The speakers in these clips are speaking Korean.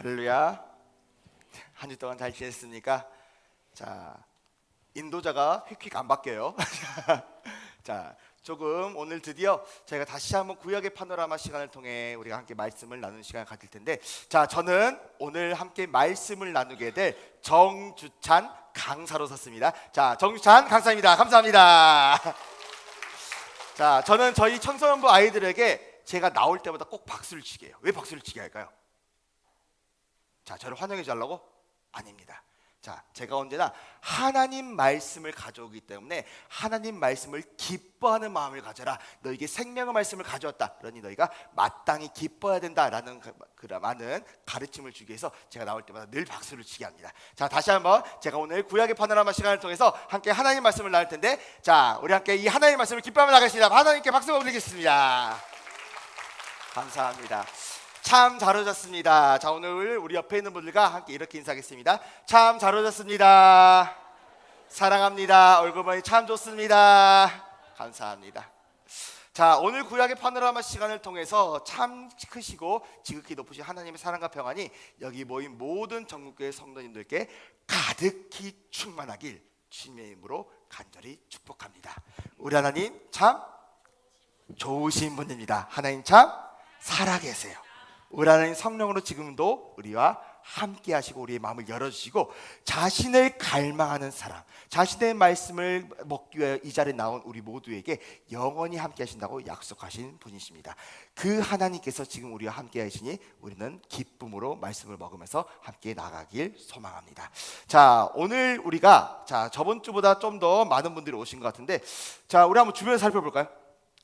할렐루야. 한 주 동안 잘 지냈습니까? 자, 인도자가 휙휙 안 바뀌어요. 자, 조금 오늘 드디어 저희가 다시 한번 구약의 파노라마 시간을 통해 우리가 함께 말씀을 나누는 시간을 가질 텐데, 자, 저는 오늘 함께 말씀을 나누게 될 정주찬 강사로 섰습니다. 자, 정주찬 강사입니다. 감사합니다. 자, 저는 저희 청소년부 아이들에게 제가 나올 때마다 꼭 박수를 치게 해요. 왜 박수를 치게 할까요? 자, 저를 환영해 주려고? 아닙니다. 자, 제가 언제나 하나님 말씀을 가져오기 때문에 하나님 말씀을 기뻐하는 마음을 가져라. 너에게 생명의 말씀을 가져왔다. 그러니 너희가 마땅히 기뻐해야 된다라는 많은 가르침을 주기 위해서 제가 나올 때마다 늘 박수를 치게 합니다. 자, 다시 한번 제가 오늘 구약의 파노라마 시간을 통해서 함께 하나님 말씀을 나눌 텐데, 자, 우리 함께 이 하나님 말씀을 기뻐하며 나가겠습니다. 하나님께 박수 올리겠습니다. 감사합니다. 참 잘 오셨습니다. 자, 오늘 우리 옆에 있는 분들과 함께 이렇게 인사하겠습니다. 참 잘 오셨습니다. 사랑합니다. 얼굴 보니 참 좋습니다. 감사합니다. 자, 오늘 구약의 파노라마 시간을 통해서 참 크시고 지극히 높으신 하나님의 사랑과 평안이 여기 모인 모든 전국교회 성도님들께 가득히 충만하길 주님의 이름으로 간절히 축복합니다. 우리 하나님 참 좋으신 분입니다. 하나님 참 살아계세요. 우리 하나님 성령으로 지금도 우리와 함께 하시고 우리의 마음을 열어주시고 자신을 갈망하는 사람, 자신의 말씀을 먹기 위해 이 자리에 나온 우리 모두에게 영원히 함께 하신다고 약속하신 분이십니다. 그 하나님께서 지금 우리와 함께 하시니 우리는 기쁨으로 말씀을 먹으면서 함께 나가길 소망합니다. 자, 오늘 우리가 저번 주보다 좀 더 많은 분들이 오신 것 같은데, 자, 우리 한번 주변을 살펴볼까요?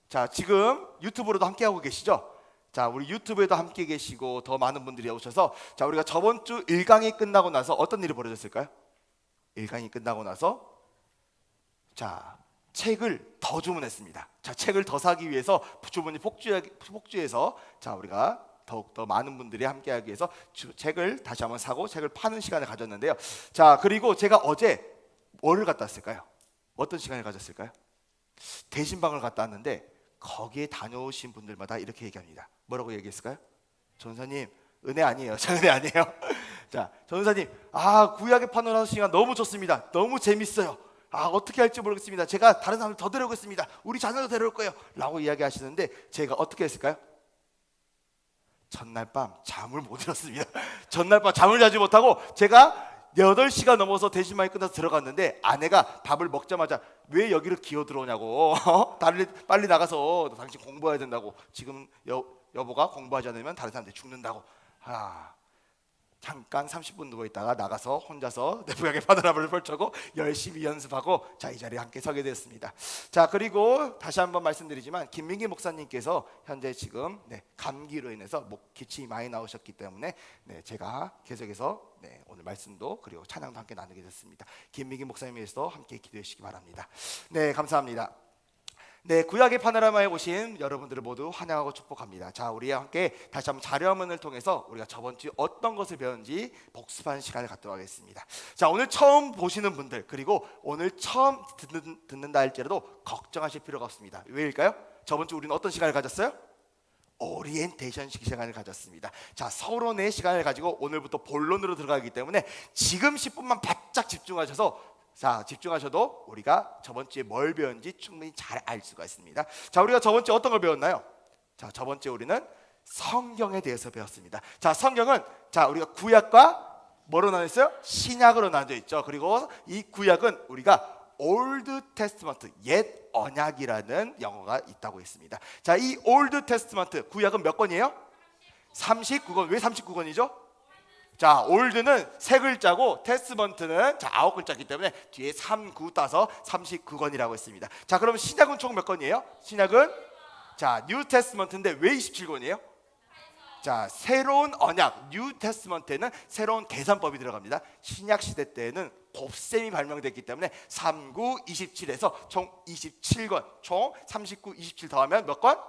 자, 지금 유튜브로도 함께 하고 계시죠? 자, 우리 유튜브에도 함께 계시고 더 많은 분들이 오셔서, 자, 우리가 저번 주 1강이 끝나고 나서 어떤 일이 벌어졌을까요? 1강이 끝나고 나서 자, 책을 더 주문했습니다. 자, 책을 더 사기 위해서 주문이 폭주해서 자, 우리가 더욱더 많은 분들이 함께하기 위해서 책을 다시 한번 사고 책을 파는 시간을 가졌는데요. 자, 그리고 제가 어제 뭐를 갔다 왔을까요? 어떤 시간을 가졌을까요? 대신방을 갔다 왔는데 거기에 다녀오신 분들마다 이렇게 얘기합니다. 뭐라고 얘기했을까요? 전사님, 은혜 아니에요. 저 은혜 아니에요. 자, 전사님, 구약의 파노라마 시간 너무 좋습니다. 너무 재밌어요. 어떻게 할지 모르겠습니다. 제가 다른 사람을 더 데려오겠습니다. 우리 자녀도 데려올 거예요. 라고 이야기하시는데 제가 어떻게 했을까요? 전날 밤 잠을 못 잃었습니다. 전날 밤 잠을 자지 못하고 제가 8시가 넘어서 대신방이 끝나서 들어갔는데 아내가 밥을 먹자마자 왜 여기를 기어 들어오냐고, 빨리 나가서 당신 공부해야 된다고, 지금 여보가 공부하지 않으면 다른 사람들이 죽는다고. 잠깐 30분 누워있다가 나가서 혼자서 내 구약의 파노라마를 펼쳐고 열심히 연습하고, 자, 이 자리에 함께 서게 되었습니다. 자, 그리고 다시 한번 말씀드리지만 김민기 목사님께서 현재 지금 감기로 인해서 목 기침이 많이 나오셨기 때문에 제가 계속해서 오늘 말씀도 그리고 찬양도 함께 나누게 됐습니다. 김민기 목사님께서 함께 기도해 주시기 바랍니다. 네, 감사합니다. 네, 구약의 파노라마에 오신 여러분들을 모두 환영하고 축복합니다. 자, 우리와 함께 다시 한번 자료화면을 통해서 우리가 저번 주 어떤 것을 배웠는지 복습하는 시간을 갖도록 하겠습니다. 자, 오늘 처음 보시는 분들, 그리고 오늘 처음 듣는다 할지라도 걱정하실 필요가 없습니다. 왜일까요? 저번 주 우리는 어떤 시간을 가졌어요? 오리엔테이션 시간을 가졌습니다. 자, 서론의 시간을 가지고 오늘부터 본론으로 들어가기 때문에 지금 10분만 바짝 집중하셔도 우리가 저번 주에 뭘 배웠는지 충분히 잘 알 수가 있습니다. 자, 우리가 저번 주에 어떤 걸 배웠나요? 자, 저번 주에 우리는 성경에 대해서 배웠습니다. 자, 성경은 우리가 구약과 뭐로 나뉘었어요? 신약으로 나뉘어 있죠. 그리고 이 구약은 우리가 올드 테스트먼트, 옛 언약이라는 영어가 있다고 했습니다. 자, 이 올드 테스트먼트 구약은 몇 권이에요? 39권. 왜 39권이죠? 자, 올드는 3글자고 테스트먼트는 9글자이기 때문에 뒤에 3, 9 따서 39권이라고 했습니다. 자, 그럼 신약은 총 몇 권이에요? 신약은 뉴 테스트먼트인데 왜 27권이에요? 자, 새로운 언약, 뉴 테스트먼트에는 새로운 계산법이 들어갑니다. 신약 시대 때에는 곱셈이 발명됐기 때문에 3, 9, 27에서 총 27권, 총 39, 27 더하면 몇 권?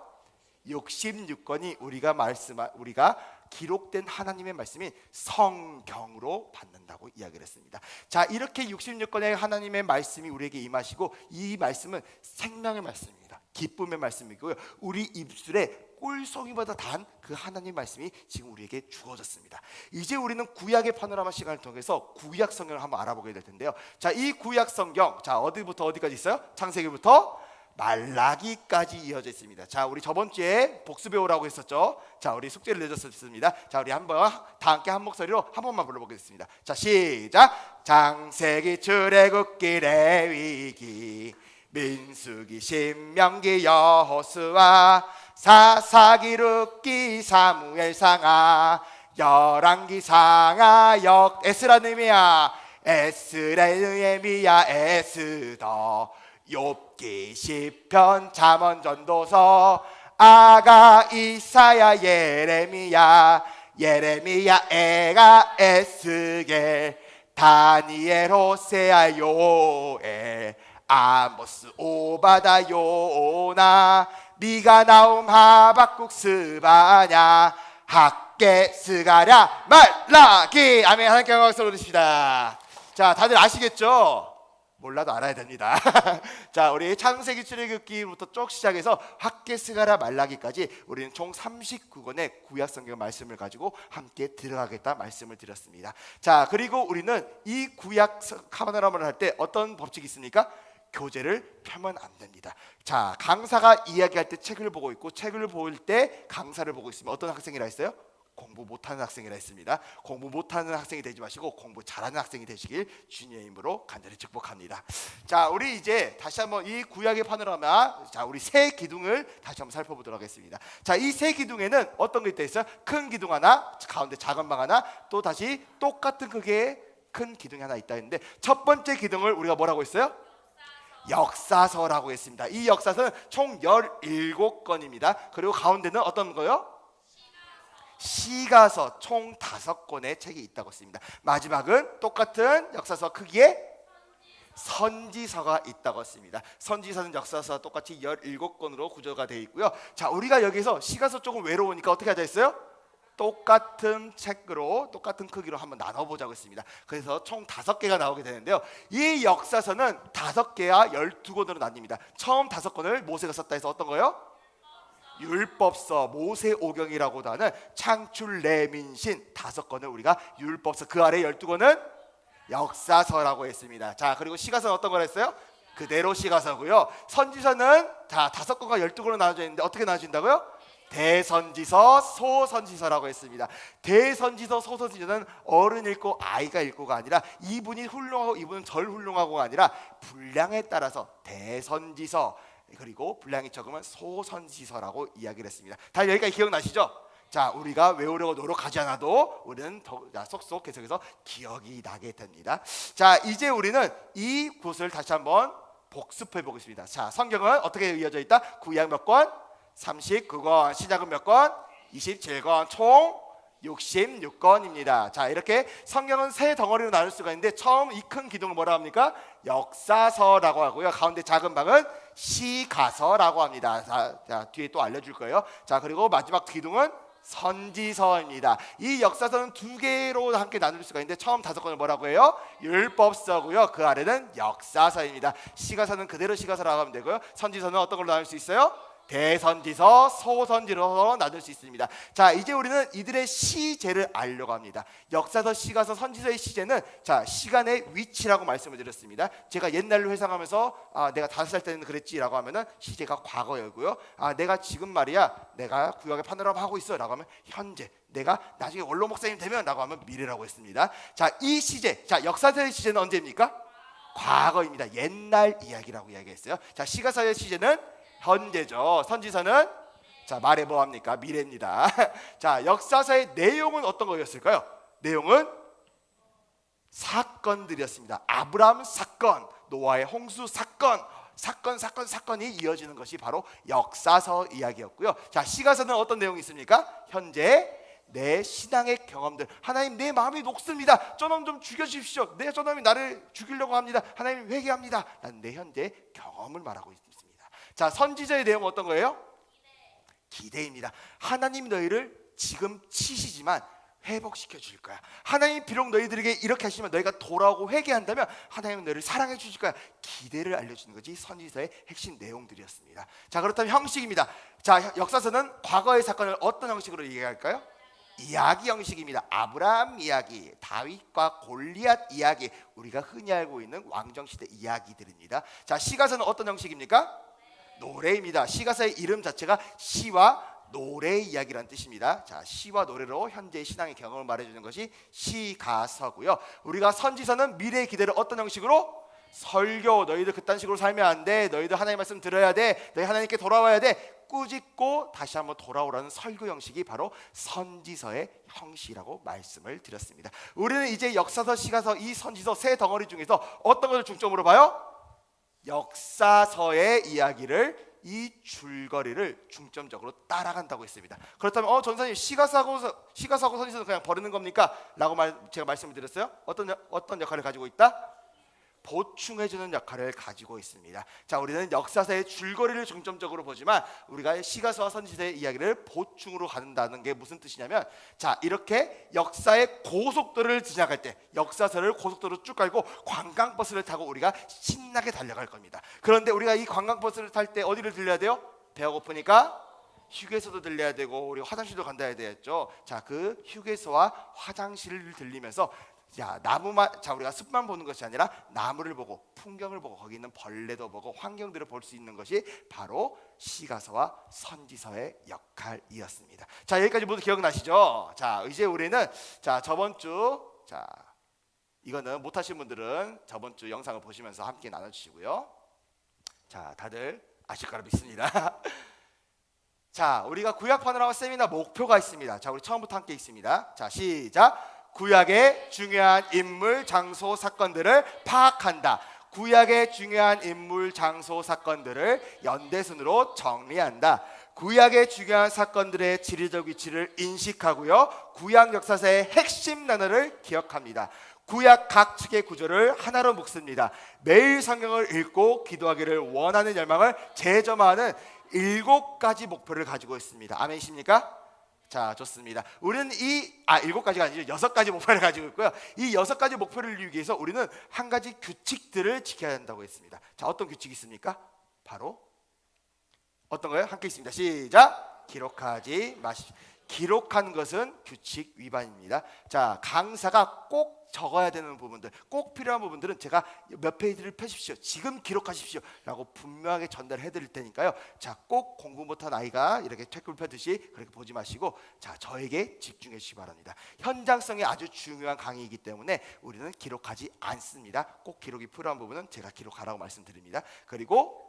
66권이 우리가 기록된 하나님의 말씀이 성경으로 받는다고 이야기를 했습니다. 자, 이렇게 66권의 하나님의 말씀이 우리에게 임하시고 이 말씀은 생명의 말씀입니다. 기쁨의 말씀이고요. 우리 입술에 꿀송이보다 단 그 하나님 말씀이 지금 우리에게 주어졌습니다. 이제 우리는 구약의 파노라마 시간을 통해서 구약 성경을 한번 알아보게 될 텐데요. 자, 이 구약 성경, 자, 어디부터 어디까지 있어요? 창세기부터 말라기까지 이어져 있습니다. 자, 우리 저번 주에 복습해 오라고 했었죠. 자, 우리 숙제를 내줬습니다. 자, 우리 한번 다 함께 한 목소리로 한 번만 불러보겠습니다. 자, 시작. 창세기, 출애굽기, 레위기, 민수기, 신명기, 여호수아, 사사기, 룻기, 사무엘, 상하, 열왕기, 상하, 에스라, 느헤미야, 에스라, 느헤미야, 에스더, 욥기, 시편, 잠언, 전도서, 아가, 이사야, 예레미야, 에가, 에스겔, 다니엘, 호세아, 요엘, 아모스, 오바다, 요나, 미가, 나움, 하박국, 스바냐, 학개, 스가랴, 말라기. 아멘. 하나님께 영광을 올리십니다. 자, 다들 아시겠죠? 몰라도 알아야 됩니다. 자, 우리 창세기, 출애굽기부터 쭉 시작해서 학개, 스가랴, 말라기까지 우리는 총 39권의 구약 성경 말씀을 가지고 함께 들어가겠다 말씀을 드렸습니다. 자, 그리고 우리는 이 구약 파노라마를 할 때 어떤 법칙이 있습니까? 교재를 펴면 안 됩니다. 자, 강사가 이야기할 때 책을 보고 있고, 책을 볼 때 강사를 보고 있으면 어떤 학생이라 했어요? 공부 못하는 학생이라 했습니다. 공부 못하는 학생이 되지 마시고 공부 잘하는 학생이 되시길 주님의 이름으로 간절히 축복합니다. 자, 우리 이제 다시 한번 이 구약의 파노라마, 자, 우리 세 기둥을 다시 한번 살펴보도록 하겠습니다. 자, 이 세 기둥에는 어떤 게 있어요? 큰 기둥 하나, 가운데 작은 방 하나, 또 다시 똑같은 크기의 큰 기둥이 하나 있다 했는데, 첫 번째 기둥을 우리가 뭐라고 했어요? 역사서라고 했습니다. 이 역사서는 총 17권입니다. 그리고 가운데는 어떤 거요? 시가서 총 5권의 책이 있다고 했습니다. 마지막은 똑같은 역사서 크기의 선지서가 있다고 했습니다. 선지서는 역사서와 똑같이 17권으로 구조가 되어 있고요. 자, 우리가 여기서 시가서 조금 외로우니까 어떻게 하자 했어요? 똑같은 책으로 똑같은 크기로 한번 나눠보자고 했습니다. 그래서 총 5개가 나오게 되는데요. 이 역사서는 5개와 12권으로 나뉩니다. 처음 5권을 모세가 썼다 해서 어떤 거예요? 율법서, 모세오경이라고도 하는 창출, 레민신 5권을 우리가 율법서, 그 아래 12권은 역사서라고 했습니다. 자, 그리고 시가서는 어떤 걸 했어요? 그대로 시가서고요. 선지서는 자, 5권과 12권으로 나눠져 있는데 어떻게 나눠진다고요? 대선지서, 소선지서라고 했습니다. 대선지서, 소선지서는 어른 읽고 아이가 읽고가 아니라 이분이 훌륭하고 이분은 덜 훌륭하고가 아니라 분량에 따라서 대선지서, 그리고 분량이 적으면 소선지서라고 이야기를 했습니다. 다 여기까지 기억나시죠? 자, 우리가 외우려고 노력하지 않아도 우리는 속속 계속해서 기억이 나게 됩니다. 자, 이제 우리는 이 곳을 다시 한번 복습해 보겠습니다. 자, 성경은 어떻게 이어져 있다? 구약 몇 권? 39권. 신약은 몇 권? 27권. 총 66권입니다. 자, 이렇게 성경은 세 덩어리로 나눌 수가 있는데, 처음 이 큰 기둥을 뭐라 합니까? 역사서라고 하고요. 가운데 작은 방은 시가서라고 합니다. 자, 뒤에 또 알려줄 거예요. 자, 그리고 마지막 기둥은 선지서입니다. 이 역사서는 2개로 함께 나눌 수가 있는데, 처음 5권을 뭐라고 해요? 율법서고요. 그 아래는 역사서입니다. 시가서는 그대로 시가서라고 하면 되고요. 선지서는 어떤 걸로 나눌 수 있어요? 대선지서, 소선지로 나눌 수 있습니다. 자, 이제 우리는 이들의 시제를 알려고 합니다. 역사서, 시가서, 선지서의 시제는 자, 시간의 위치라고 말씀을 드렸습니다. 제가 옛날로 회상하면서 내가 5살 때는 그랬지라고 하면은 시제가 과거이고요. 내가 지금 말이야, 내가 구약의 파노라마 하고 있어 라고 하면 현재, 내가 나중에 원로 목사님 되면 라고 하면 미래라고 했습니다. 자, 이 시제, 자, 역사서의 시제는 언제입니까? 과거입니다. 옛날 이야기라고 이야기했어요. 자, 시가서의 시제는 현재죠. 선지서는 자, 말해 뭐합니까? 미래입니다. 자, 역사서의 내용은 어떤 거였을까요? 내용은 사건들이었습니다. 아브라함 사건, 노아의 홍수 사건이 이어지는 것이 바로 역사서 이야기였고요. 자, 시가서는 어떤 내용이 있습니까? 현재 내 신앙의 경험들. 하나님, 내 마음이 녹습니다. 저놈 좀 죽여주십시오. 내 저놈이 나를 죽이려고 합니다. 하나님, 회개합니다. 라는 내 현재 경험을 말하고 있습니다. 자, 선지서의 내용은 어떤 거예요? 기대입니다. 하나님 너희를 지금 치시지만 회복시켜 줄 거야. 하나님 비록 너희들에게 이렇게 하시면 너희가 돌아오고 회개한다면 하나님은 너희를 사랑해 주실 거야. 기대를 알려주는 것이 선지서의 핵심 내용들이었습니다. 자, 그렇다면 형식입니다. 자, 역사서는 과거의 사건을 어떤 형식으로 얘기할까요? 이야기 형식입니다. 아브라함 이야기, 다윗과 골리앗 이야기, 우리가 흔히 알고 있는 왕정시대 이야기들입니다. 자, 시가서는 어떤 형식입니까? 노래입니다. 시가서의 이름 자체가 시와 노래의 이야기라는 뜻입니다. 자, 시와 노래로 현재의 신앙의 경험을 말해주는 것이 시가서고요. 우리가 선지서는 미래의 기대를 어떤 형식으로? 설교. 너희들 그딴 식으로 살면 안 돼. 너희들 하나님 말씀 들어야 돼. 너희 하나님께 돌아와야 돼. 꾸짖고 다시 한번 돌아오라는 설교 형식이 바로 선지서의 형식이라고 말씀을 드렸습니다. 우리는 이제 역사서, 시가서, 이 선지서 세 덩어리 중에서 어떤 것을 중점으로 봐요? 역사서의 이야기를, 이 줄거리를 중점적으로 따라간다고 했습니다. 그렇다면 전사님 시가서하고 선지서는 그냥 버리는 겁니까? 라고 제가 말씀을 드렸어요. 어떤 역할을 가지고 있다? 보충해주는 역할을 가지고 있습니다. 자, 우리는 역사서의 줄거리를 중점적으로 보지만 우리가 시가서와 선지서의 이야기를 보충으로 가는다는 게 무슨 뜻이냐면, 자, 이렇게 역사의 고속도로를 지나갈 때 역사서를 고속도로 쭉 갈고 관광버스를 타고 우리가 신나게 달려갈 겁니다. 그런데 우리가 이 관광버스를 탈 때 어디를 들려야 돼요? 배가 고프니까 휴게소도 들려야 되고 우리 화장실도 간다 해야 되겠죠. 자, 그 휴게소와 화장실을 들리면서 우리가 숲만 보는 것이 아니라 나무를 보고 풍경을 보고 거기 있는 벌레도 보고 환경들을 볼 수 있는 것이 바로 시가서와 선지서의 역할이었습니다. 자, 여기까지 모두 기억나시죠? 자, 이제 우리는 저번 주 이거는 못하신 분들은 저번 주 영상을 보시면서 함께 나눠주시고요. 자, 다들 아실 거라 믿습니다. 자, 우리가 구약 파노라마 세미나 목표가 있습니다. 자, 우리 처음부터 함께 있습니다. 자, 시작. 구약의 중요한 인물, 장소, 사건들을 파악한다. 구약의 중요한 인물, 장소, 사건들을 연대순으로 정리한다. 구약의 중요한 사건들의 지리적 위치를 인식하고요. 구약 역사서의 핵심 단어를 기억합니다. 구약 각 측의 구조를 하나로 묶습니다. 매일 성경을 읽고 기도하기를 원하는 열망을 재점화하는 7가지 목표를 가지고 있습니다. 아멘이십니까? 자, 좋습니다. 우리는 7가지가 아니죠. 6가지 목표를 가지고 있고요. 이 6가지 목표를 이루기 위해서 우리는 한 가지 규칙들을 지켜야 한다고 했습니다. 자, 어떤 규칙이 있습니까? 바로 어떤 거예요? 함께 있습니다. 시작. 기록하지 마십시오. 기록한 것은 규칙 위반입니다. 자, 강사가 꼭 적어야 되는 부분들, 꼭 필요한 부분들은 제가 몇 페이지를 펴십시오, 지금 기록하십시오 라고 분명하게 전달해 드릴 테니까요. 자, 꼭 공부 못한 아이가 이렇게 책을 펴듯이 그렇게 보지 마시고, 자, 저에게 집중해 주시기 바랍니다. 현장성이 아주 중요한 강의이기 때문에 우리는 기록하지 않습니다. 꼭 기록이 필요한 부분은 제가 기록하라고 말씀드립니다. 그리고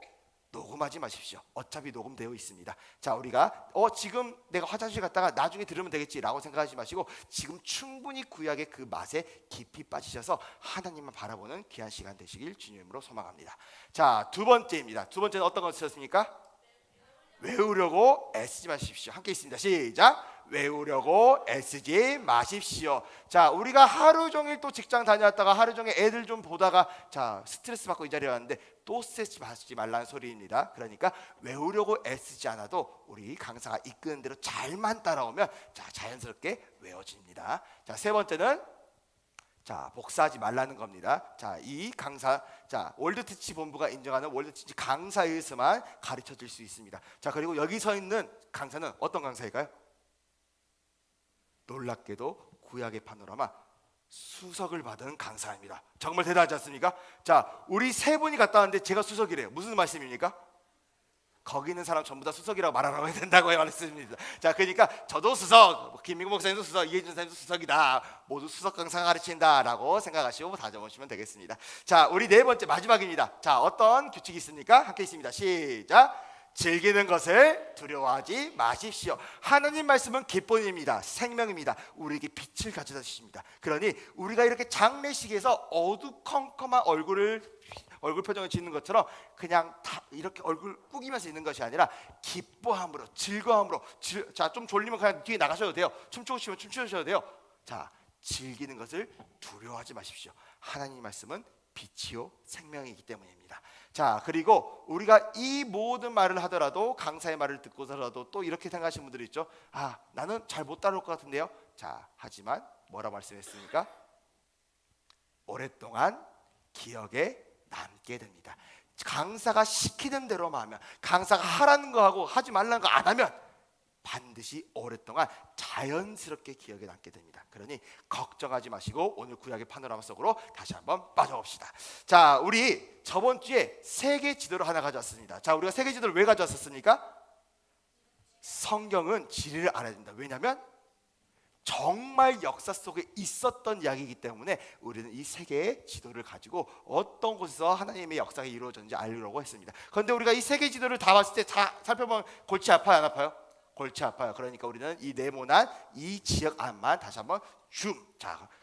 녹음하지 마십시오. 어차피 녹음되어 있습니다. 자, 우리가 지금 내가 화장실 갔다가 나중에 들으면 되겠지라고 생각하지 마시고 지금 충분히 구약의 그 맛에 깊이 빠지셔서 하나님만 바라보는 귀한 시간 되시길 주님으로 소망합니다. 자, 두 번째입니다. 두 번째는 어떤 거 쓰셨습니까? 외우려고 애쓰지 마십시오. 함께 있습니다. 시작. 외우려고 애쓰지 마십시오. 자, 우리가 하루 종일 또 직장 다녀왔다가 하루 종일 애들 좀 보다가 자, 스트레스 받고 이 자리에 왔는데 또 스트레스 받지 말라는 소리입니다. 그러니까 외우려고 애쓰지 않아도 우리 강사가 이끄는 대로 잘만 따라오면 자, 자연스럽게 외워집니다. 자, 세 번째는 자, 복사하지 말라는 겁니다. 자, 이 강사, 자, 월드티치 본부가 인정하는 월드티치 강사에서만 가르쳐 줄 수 있습니다. 자, 그리고 여기 서 있는 강사는 어떤 강사일까요? 놀랍게도 구약의 파노라마 수석을 받은 강사입니다. 정말 대단하지 않습니까? 자, 우리 세 분이 갔다 왔는데 제가 수석이래요. 무슨 말씀입니까? 거기 있는 사람 전부 다 수석이라고 말하라고 해야 된다고 말했습니다. 자, 그러니까 저도 수석, 김민구 목사님도 수석, 이혜준 선생님도 수석이다. 모두 수석 강사가 가르친다라고 생각하시고 다져보시면 되겠습니다. 자, 우리 네 번째 마지막입니다. 자, 어떤 규칙이 있습니까? 함께 있습니다. 시작. 즐기는 것을 두려워하지 마십시오. 하나님 말씀은 기쁨입니다. 생명입니다. 우리에게 빛을 가져다 주십니다. 그러니 우리가 이렇게 장례식에서 어두컴컴한 얼굴 표정을 짓는 것처럼 그냥 다 이렇게 얼굴 꾸기면서 있는 것이 아니라 기뻐함으로, 즐거움으로, 자, 좀 졸리면 그냥 뒤에 나가셔도 돼요. 춤추고 싶으면 춤추셔도 돼요. 자, 즐기는 것을 두려워하지 마십시오. 하나님 말씀은 빛이요 생명이기 때문입니다. 자, 그리고 우리가 이 모든 말을 하더라도 강사의 말을 듣고서라도 또 이렇게 생각하시는 분들이 있죠. 아, 나는 잘 못 따라올 것 같은데요. 자, 하지만 뭐라 말씀했습니까? 오랫동안 기억에 남게 됩니다. 강사가 시키는 대로만 하면, 강사가 하라는 거 하고 하지 말라는 거 안 하면 반드시 오랫동안 자연스럽게 기억에 남게 됩니다. 그러니 걱정하지 마시고 오늘 구약의 파노라마 속으로 다시 한번 빠져봅시다. 자, 우리 저번 주에 세계 지도를 하나 가져왔습니다. 자, 우리가 세계 지도를 왜 가져왔었습니까? 성경은 진리를 알아야 된다. 왜냐하면 정말 역사 속에 있었던 이야기이기 때문에 우리는 이 세계의 지도를 가지고 어떤 곳에서 하나님의 역사가 이루어졌는지 알려고 했습니다. 그런데 우리가 이 세계 지도를 다 봤을 때 다 살펴보면 골치 아파요, 안 아파요? 골치 아파요. 그러니까 우리는 이 네모난 이 지역 안만 다시 한번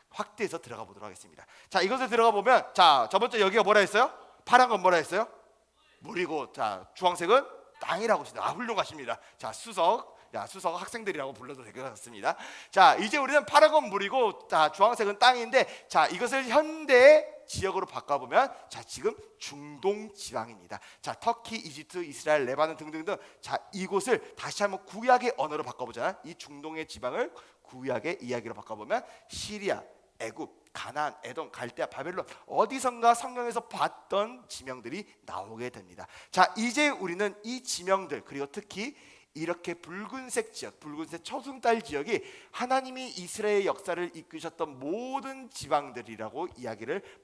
확대해서 들어가 보도록 하겠습니다. 자, 이것을 들어가 보면, 자, 저번 주에 여기가 뭐라 했어요? 파란 건 뭐라 했어요? 물이고, 자, 주황색은 땅이라고 했습니다. 훌륭하십니다. 자, 수석 학생들이라고 불러도 될 것 같습니다. 자, 이제 우리는 파란 건 물이고, 자, 주황색은 땅인데, 자, 이것을 현대 지역으로 바꿔보면, 자, 지금 중동 지방입니다. 자, 터키, 이집트, 이스라엘, 레바논 등등등. 자, 이곳을 다시 한번 구약의 언어로 바꿔보잖아요. 이 중동의 지방을 구약의 이야기로 바꿔보면 시리아, 애굽, 가나안, 에돔, 갈대아, 바벨론, 어디선가 성경에서 봤던 지명들이 나오게 됩니다. 자, 이제 우리는 이 지명들, 그리고 특히 이렇게 붉은색 지역, 붉은색 초승달 지역이 하나님이 이스라엘 역사를 이끄셨던 모든 지방들이라고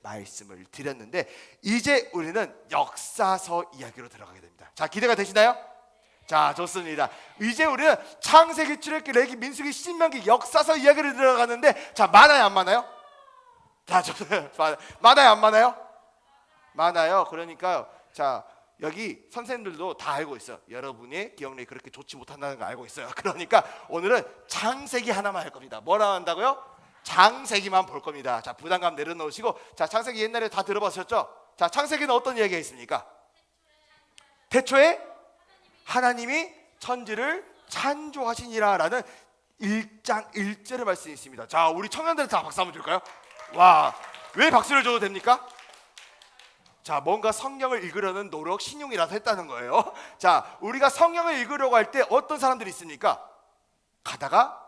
말씀을 드렸는데, 이제 우리는 역사서 이야기로 들어가게 됩니다. 자, 기대가 되시나요? 자, 좋습니다. 이제 우리는 창세기, 출애굽기, 레위기, 민수기, 신명기, 역사서 이야기를 들어가는데, 자, 많아요, 안 많아요? 자, 많아요, 안 많아요? 많아요. 그러니까 자, 여기 선생님들도 다 알고 있어요. 여러분의 기억력이 그렇게 좋지 못한다는 거 알고 있어요. 그러니까 오늘은 창세기 하나만 할 겁니다. 뭐라 한다고요? 창세기만 볼 겁니다. 자, 부담감 내려놓으시고, 자, 창세기 옛날에 다 들어보셨죠? 자, 창세기는 어떤 이야기가 있습니까? 태초에 하나님이 천지를 창조하시니라라는 1장 1절의 말씀이 있습니다. 자, 우리 청년들 다 박수 한번 줄까요? 와, 왜 박수를 줘도 됩니까? 자, 뭔가 성경을 읽으려는 노력, 신용이라도 했다는 거예요. 자, 우리가 성경을 읽으려고 할 때 어떤 사람들이 있습니까? 가다가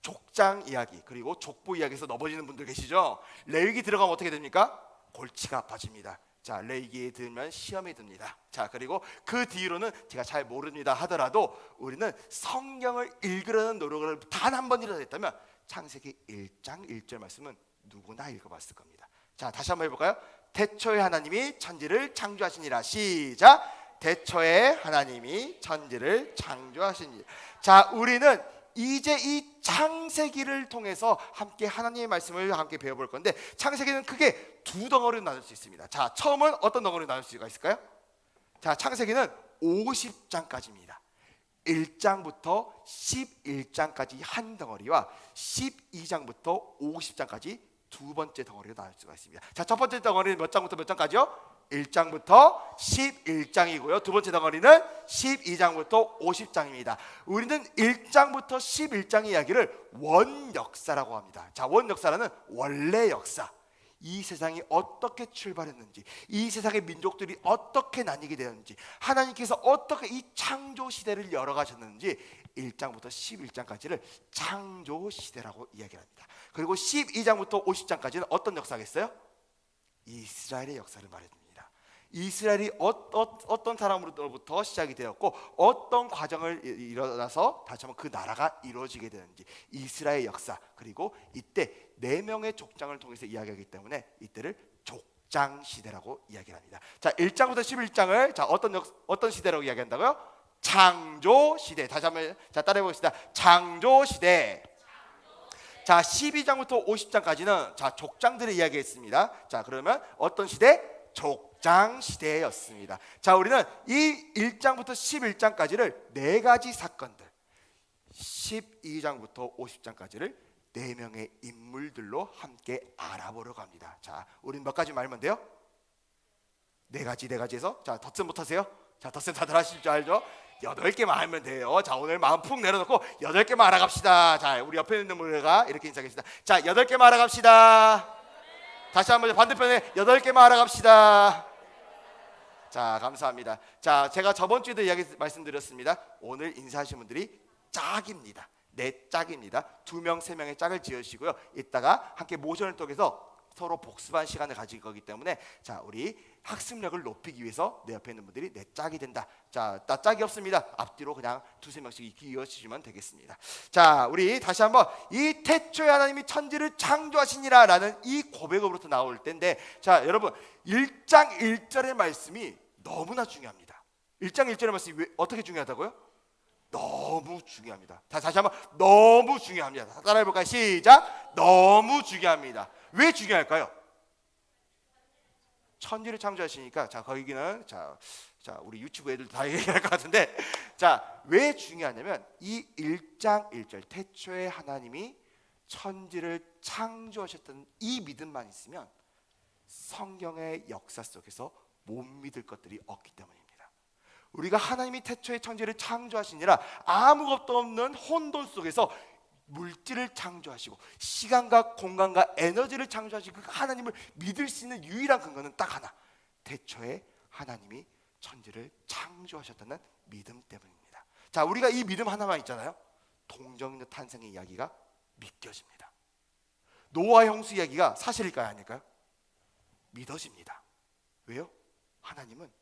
족장 이야기, 그리고 족보 이야기에서 넘어지는 분들 계시죠? 레위기 들어가면 어떻게 됩니까? 골치가 아파집니다. 자, 레위기에 들면 시험이 듭니다. 자, 그리고 그 뒤로는 제가 잘 모릅니다 하더라도 우리는 성경을 읽으려는 노력을 단 한 번이라도 했다면 창세기 1장 1절 말씀은 누구나 읽어봤을 겁니다. 자, 다시 한번 해볼까요? 태초에 하나님이 천지를 창조하시니라. 시작. 태초에 하나님이 천지를 창조하시니라. 자, 우리는 이제 이 창세기를 통해서 함께 하나님의 말씀을 함께 배워볼 건데, 창세기는 크게 두 덩어리로 나눌 수 있습니다. 자, 처음은 어떤 덩어리로 나눌 수가 있을까요? 자, 창세기는 50장까지입니다. 1장부터 11장까지 한 덩어리와 12장부터 50장까지 두 번째 덩어리로 나눌 수가 있습니다. 자, 첫 번째 덩어리는 몇 장부터 몇 장까지요? 1장부터 11장이고요. 두 번째 덩어리는 12장부터 50장입니다. 우리는 1장부터 11장의 이야기를 원역사라고 합니다. 자, 원역사라는 원래 역사, 이 세상이 어떻게 출발했는지, 이 세상의 민족들이 어떻게 나뉘게 되었는지, 하나님께서 어떻게 이 창조 시대를 열어가셨는지 1장부터 11장까지를 창조 시대라고 이야기합니다. 그리고 12장부터 50장까지는 어떤 역사겠어요? 이스라엘의 역사를 말해줍니다. 이스라엘이 어떤 사람으로부터 시작이 되었고 어떤 과정을 일어나서 다시 한번 그 나라가 이루어지게 되는지, 이스라엘 역사, 그리고 이때 4명의 족장을 통해서 이야기하기 때문에 이때를 족장 시대라고 이야기합니다. 자, 1장부터 11장을 자, 어떤 시대라고 이야기한다고요? 창조 시대. 다시 한번 자, 따라해 보겠습니다. 창조 시대. 자, 12장부터 50장까지는 자, 족장들의 이야기했습니다. 자, 그러면 어떤 시대? 족장 시대였습니다. 자, 우리는 이 1장부터 11장까지를 4가지 사건들, 12장부터 50장까지를 4명의 인물들로 함께 알아보려고 합니다. 자, 우린 몇 가지 말면 돼요? 4가지에서 자, 덧셈 못하세요? 자, 덧셈 다들 하실 줄 알죠? 8개만 알면 돼요. 자, 오늘 마음 푹 내려놓고 8개만 알아갑시다. 자, 우리 옆에 있는 분들과 이렇게 인사하겠습니다. 자, 8개만 알아갑시다. 다시 한번 반대편에 8개만 알아갑시다. 자, 감사합니다. 자, 제가 저번 주에도 말씀드렸습니다. 오늘 인사하신 분들이 짝입니다. 네 짝입니다. 2명, 3명의 짝을 지으시고요. 이따가 함께 모션을 통해서 서로 복습한 시간을 가질 거기 때문에 자, 우리 학습력을 높이기 위해서 내 옆에 있는 분들이 내 짝이 된다. 자, 나 짝이 없습니다. 앞뒤로 그냥 2~3명씩 이어주시면 되겠습니다. 자, 우리 다시 한번 이 태초에 하나님이 천지를 창조하시니라 라는 이 고백으로부터 나올 텐데, 자, 여러분 1장 1절의 말씀이 너무나 중요합니다. 1장 1절의 말씀이 어떻게 중요하다고요? 너무 중요합니다. 다시 한번 너무 중요합니다. 따라해볼까요? 시작. 너무 중요합니다. 왜 중요할까요? 천지를 창조하시니까, 자, 거기는 자 우리 유튜브 애들 다 얘기할 것 같은데, 자, 왜 중요하냐면 이 1장 1절 태초에 하나님이 천지를 창조하셨던 이 믿음만 있으면 성경의 역사 속에서 못 믿을 것들이 없기 때문입니다. 우리가 하나님이 태초에 천지를 창조하시니라 아무것도 없는 혼돈 속에서 물질을 창조하시고 시간과 공간과 에너지를 창조하시고 그 하나님을 믿을 수 있는 유일한 근거는 딱 하나, 태초에 하나님이 천지를 창조하셨다는 믿음 때문입니다. 자, 우리가 이 믿음 하나만 있잖아요. 동정녀 탄생의 이야기가 믿겨집니다. 노아 형수 이야기가 사실일까요, 아닐까요? 믿어집니다. 왜요? 하나님은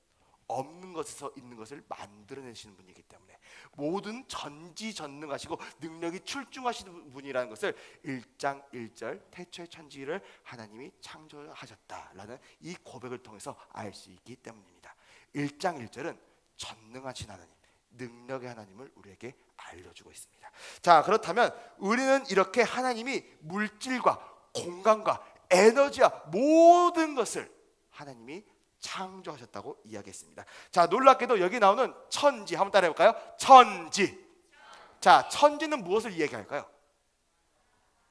없는 것에서 있는 것을 만들어내시는 분이기 때문에 모든 전지전능하시고 능력이 출중하시는 분이라는 것을 1장 1절 태초의 천지를 하나님이 창조하셨다라는 이 고백을 통해서 알 수 있기 때문입니다. 1장 1절은 전능하신 하나님, 능력의 하나님을 우리에게 알려주고 있습니다. 자, 그렇다면 우리는 이렇게 하나님이 물질과 공간과 에너지와 모든 것을 하나님이 창조하셨다고 이야기했습니다. 자, 놀랍게도 여기 나오는 천지 한번 따라해볼까요? 천지. 자, 천지는 무엇을 이야기할까요?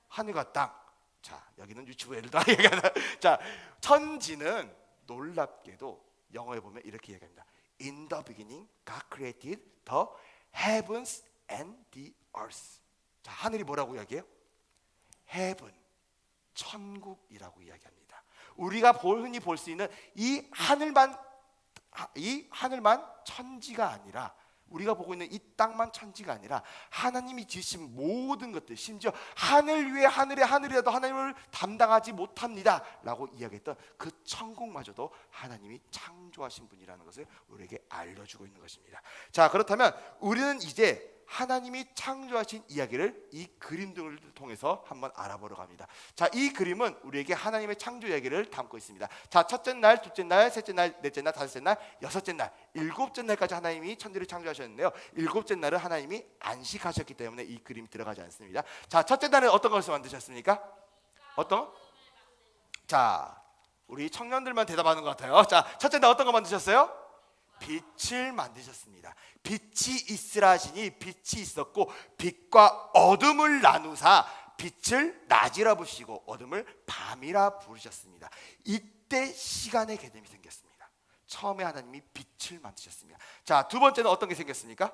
하늘과 땅. 자, 여기는 유튜브 애들 다 얘기하는. 자, 천지는 놀랍게도 영어에 보면 이렇게 얘기합니다. In the beginning, God created the heavens and the earth. 자, 하늘이 뭐라고 이야기해요? Heaven, 천국이라고 이야기합니다. 우리가 흔히 볼 수 있는 이 하늘만 천지가 아니라, 우리가 보고 있는 이 땅만 천지가 아니라 하나님이 지으신 모든 것들, 심지어 하늘 위에 하늘의 하늘이라도 하나님을 담당하지 못합니다 라고 이야기했던 그 천국마저도 하나님이 창조하신 분이라는 것을 우리에게 알려주고 있는 것입니다. 자, 그렇다면 우리는 이제 하나님이 창조하신 이야기를 이 그림들을 통해서 한번 알아보려고 합니다. 자, 이 그림은 우리에게 하나님의 창조 이야기를 담고 있습니다. 자, 첫째 날, 둘째 날, 셋째 날, 넷째 날, 다섯째 날, 여섯째 날, 일곱째 날까지 하나님이 천지를 창조하셨는데요. 일곱째 날은 하나님이 안식하셨기 때문에 이 그림이 들어가지 않습니다. 자, 첫째 날은 어떤 것을 만드셨습니까? 어떤? 자, 우리 청년들만 대답하는 것 같아요. 자, 첫째 날 어떤 거 만드셨어요? 빛을 만드셨습니다. 빛이 있으라 하시니 빛이 있었고 빛과 어둠을 나누사 빛을 낮이라 부르시고 어둠을 밤이라 부르셨습니다. 이때 시간의 개념이 생겼습니다. 처음에 하나님이 빛을 만드셨습니다. 자, 두 번째는 어떤 게 생겼습니까?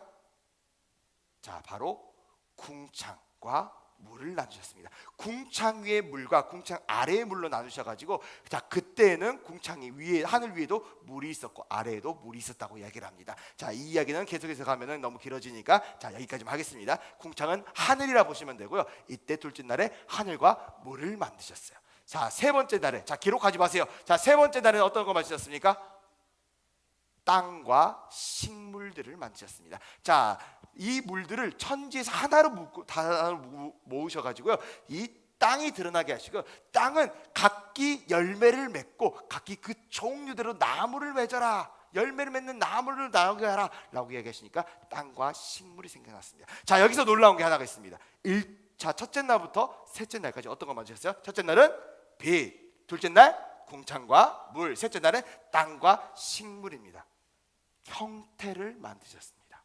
자, 바로 궁창과 물을 나누셨습니다. 궁창 위의 물과 궁창 아래의 물로 나누셔가지고, 자, 그때는 궁창이 위에, 하늘 위에도 물이 있었고 아래에도 물이 있었다고 이야기를 합니다. 자, 이 이야기는 계속해서 가면은 너무 길어지니까 자, 여기까지만 하겠습니다. 궁창은 하늘이라 보시면 되고요. 이때 둘째 날에 하늘과 물을 만드셨어요. 자, 세 번째 날에, 자, 기록하지 마세요. 자, 세 번째 날에는 어떤 거 만드셨습니까? 땅과 식물들을 만드셨습니다. 자, 이 물들을 천지에서 하나로 모으셔가지고요, 이 땅이 드러나게 하시고, 땅은 각기 열매를 맺고 각기 그 종류대로 나무를 맺어라, 열매를 맺는 나무를 나오게 하라 라고 이야기하시니까 땅과 식물이 생겨났습니다. 자, 여기서 놀라운 게 하나가 있습니다. 자, 첫째 날부터 셋째 날까지 어떤 거 만드셨어요? 첫째 날은 빛, 둘째 날 궁창과 물, 셋째 날은 땅과 식물입니다. 형태를 만드셨습니다.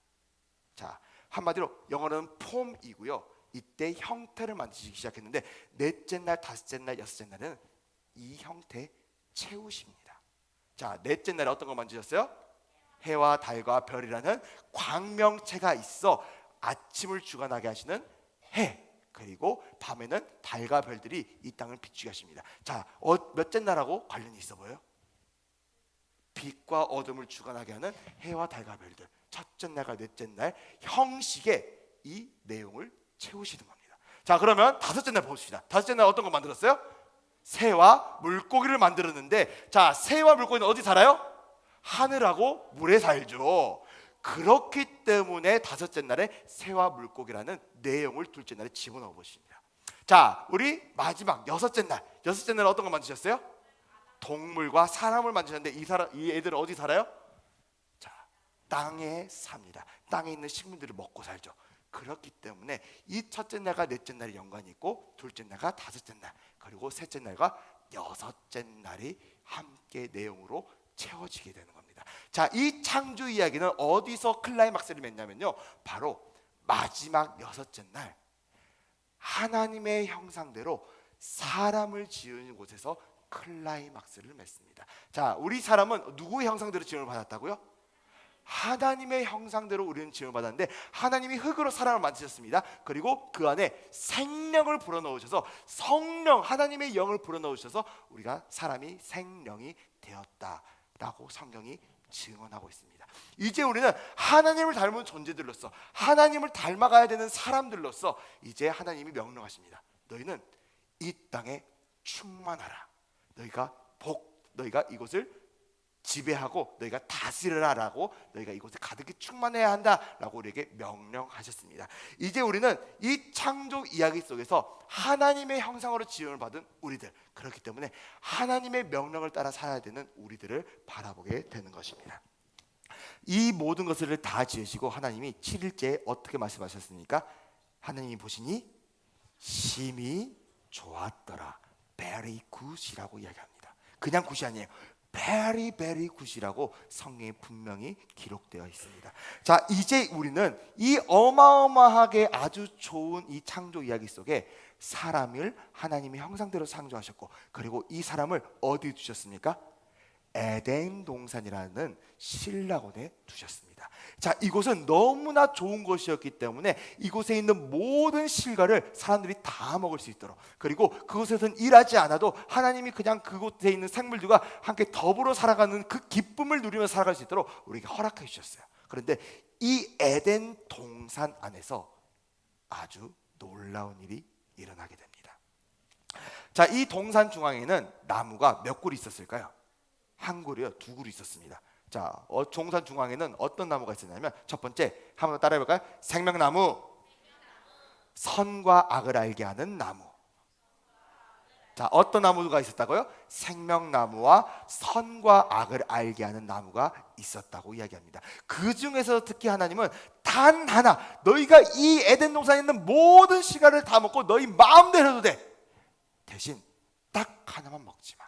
자, 한마디로 영어로는 폼이고요. 이때 형태를 만드시기 시작했는데, 넷째 날, 다섯째 날, 여섯째 날은 이 형태 채우십니다. 자, 넷째 날에 어떤 거 만드셨어요? 해와 달과 별이라는 광명체가 있어 아침을 주관하게 하시는 해, 그리고 밤에는 달과 별들이 이 땅을 비추게 하십니다. 자, 몇째 날하고 관련이 있어 보여요? 빛과 어둠을 주관하게 하는 해와 달과 별들, 첫째 날과 넷째 날 형식의 이 내용을 채우시는 겁니다. 자, 그러면 다섯째 날 봅시다. 다섯째 날 어떤 거 만들었어요? 새와 물고기를 만들었는데, 자, 새와 물고기는 어디 살아요? 하늘하고 물에 살죠. 그렇기 때문에 다섯째 날에 새와 물고기라는 내용을 둘째 날에 집어넣어 보십니다. 자, 우리 마지막 여섯째 날은 어떤 거 만드셨어요? 동물과 사람을 만드셨는데 이 애들은 어디 살아요? 자, 땅에 삽니다. 땅에 있는 식물들을 먹고 살죠. 그렇기 때문에 이 첫째 날과 넷째 날이 연관이 있고, 둘째 날과 다섯째 날, 그리고 셋째 날과 여섯째 날이 함께 내용으로 채워지게 되는 겁니다. 자, 이 창조 이야기는 어디서 클라이막스를 맺냐면요, 바로 마지막 여섯째 날 하나님의 형상대로 사람을 지은 곳에서 클라이막스를 맺습니다. 자, 우리 사람은 누구의 형상대로 지음을 받았다고요? 하나님의 형상대로 우리는 지음을 받았는데, 하나님이 흙으로 사람을 만드셨습니다. 그리고 그 안에 생명을 불어넣으셔서, 성령, 하나님의 영을 불어넣으셔서 우리가 사람이 생명이 되었다라고 성경이 증언하고 있습니다. 이제 우리는 하나님을 닮은 존재들로서, 하나님을 닮아가야 되는 사람들로서 이제 하나님이 명령하십니다. 너희는 이 땅에 충만하라. 너희가 이곳을 지배하고 너희가 다스려라라고, 너희가 이곳에 가득히 충만해야 한다라고 우리에게 명령하셨습니다. 이제 우리는 이 창조 이야기 속에서 하나님의 형상으로 지음을 받은 우리들, 그렇기 때문에 하나님의 명령을 따라 살아야 되는 우리들을 바라보게 되는 것입니다. 이 모든 것을 다 지으시고 하나님이 7일째에 어떻게 말씀하셨습니까? 하나님이 보시니 심히 좋았더라. very good이라고 이야기합니다. 그냥 굿이 아니에요. very very good이라고 성경에 분명히 기록되어 있습니다. 자, 이제 우리는 이 어마어마하게 아주 좋은 이 창조 이야기 속에 사람을 하나님의 형상대로 창조하셨고, 그리고 이 사람을 어디 두셨습니까? 에덴 동산이라는 신라곤에 두셨습니다. 자, 이곳은 너무나 좋은 곳이었기 때문에 이곳에 있는 모든 실과를 사람들이 다 먹을 수 있도록, 그리고 그곳에서는 일하지 않아도 하나님이 그냥 그곳에 있는 생물들과 함께 더불어 살아가는 그 기쁨을 누리며 살아갈 수 있도록 우리에게 허락해 주셨어요. 그런데 이 에덴 동산 안에서 아주 놀라운 일이 일어나게 됩니다. 자, 이 동산 중앙에는 나무가 몇 그루 있었을까요? 한 그루요, 두 그루 있었습니다. 자, 동산 중앙에는 어떤 나무가 있었냐면, 첫 번째 한번 따라해 볼까요? 생명나무, 선과 악을 알게 하는 나무. 자, 어떤 나무가 있었다고요? 생명나무와 선과 악을 알게 하는 나무가 있었다고 이야기합니다. 그 중에서 특히 하나님은 단 하나, 너희가 이 에덴 동산에 있는 모든 시간을 다 먹고 너희 마음대로 해도 돼. 대신 딱 하나만 먹지 마.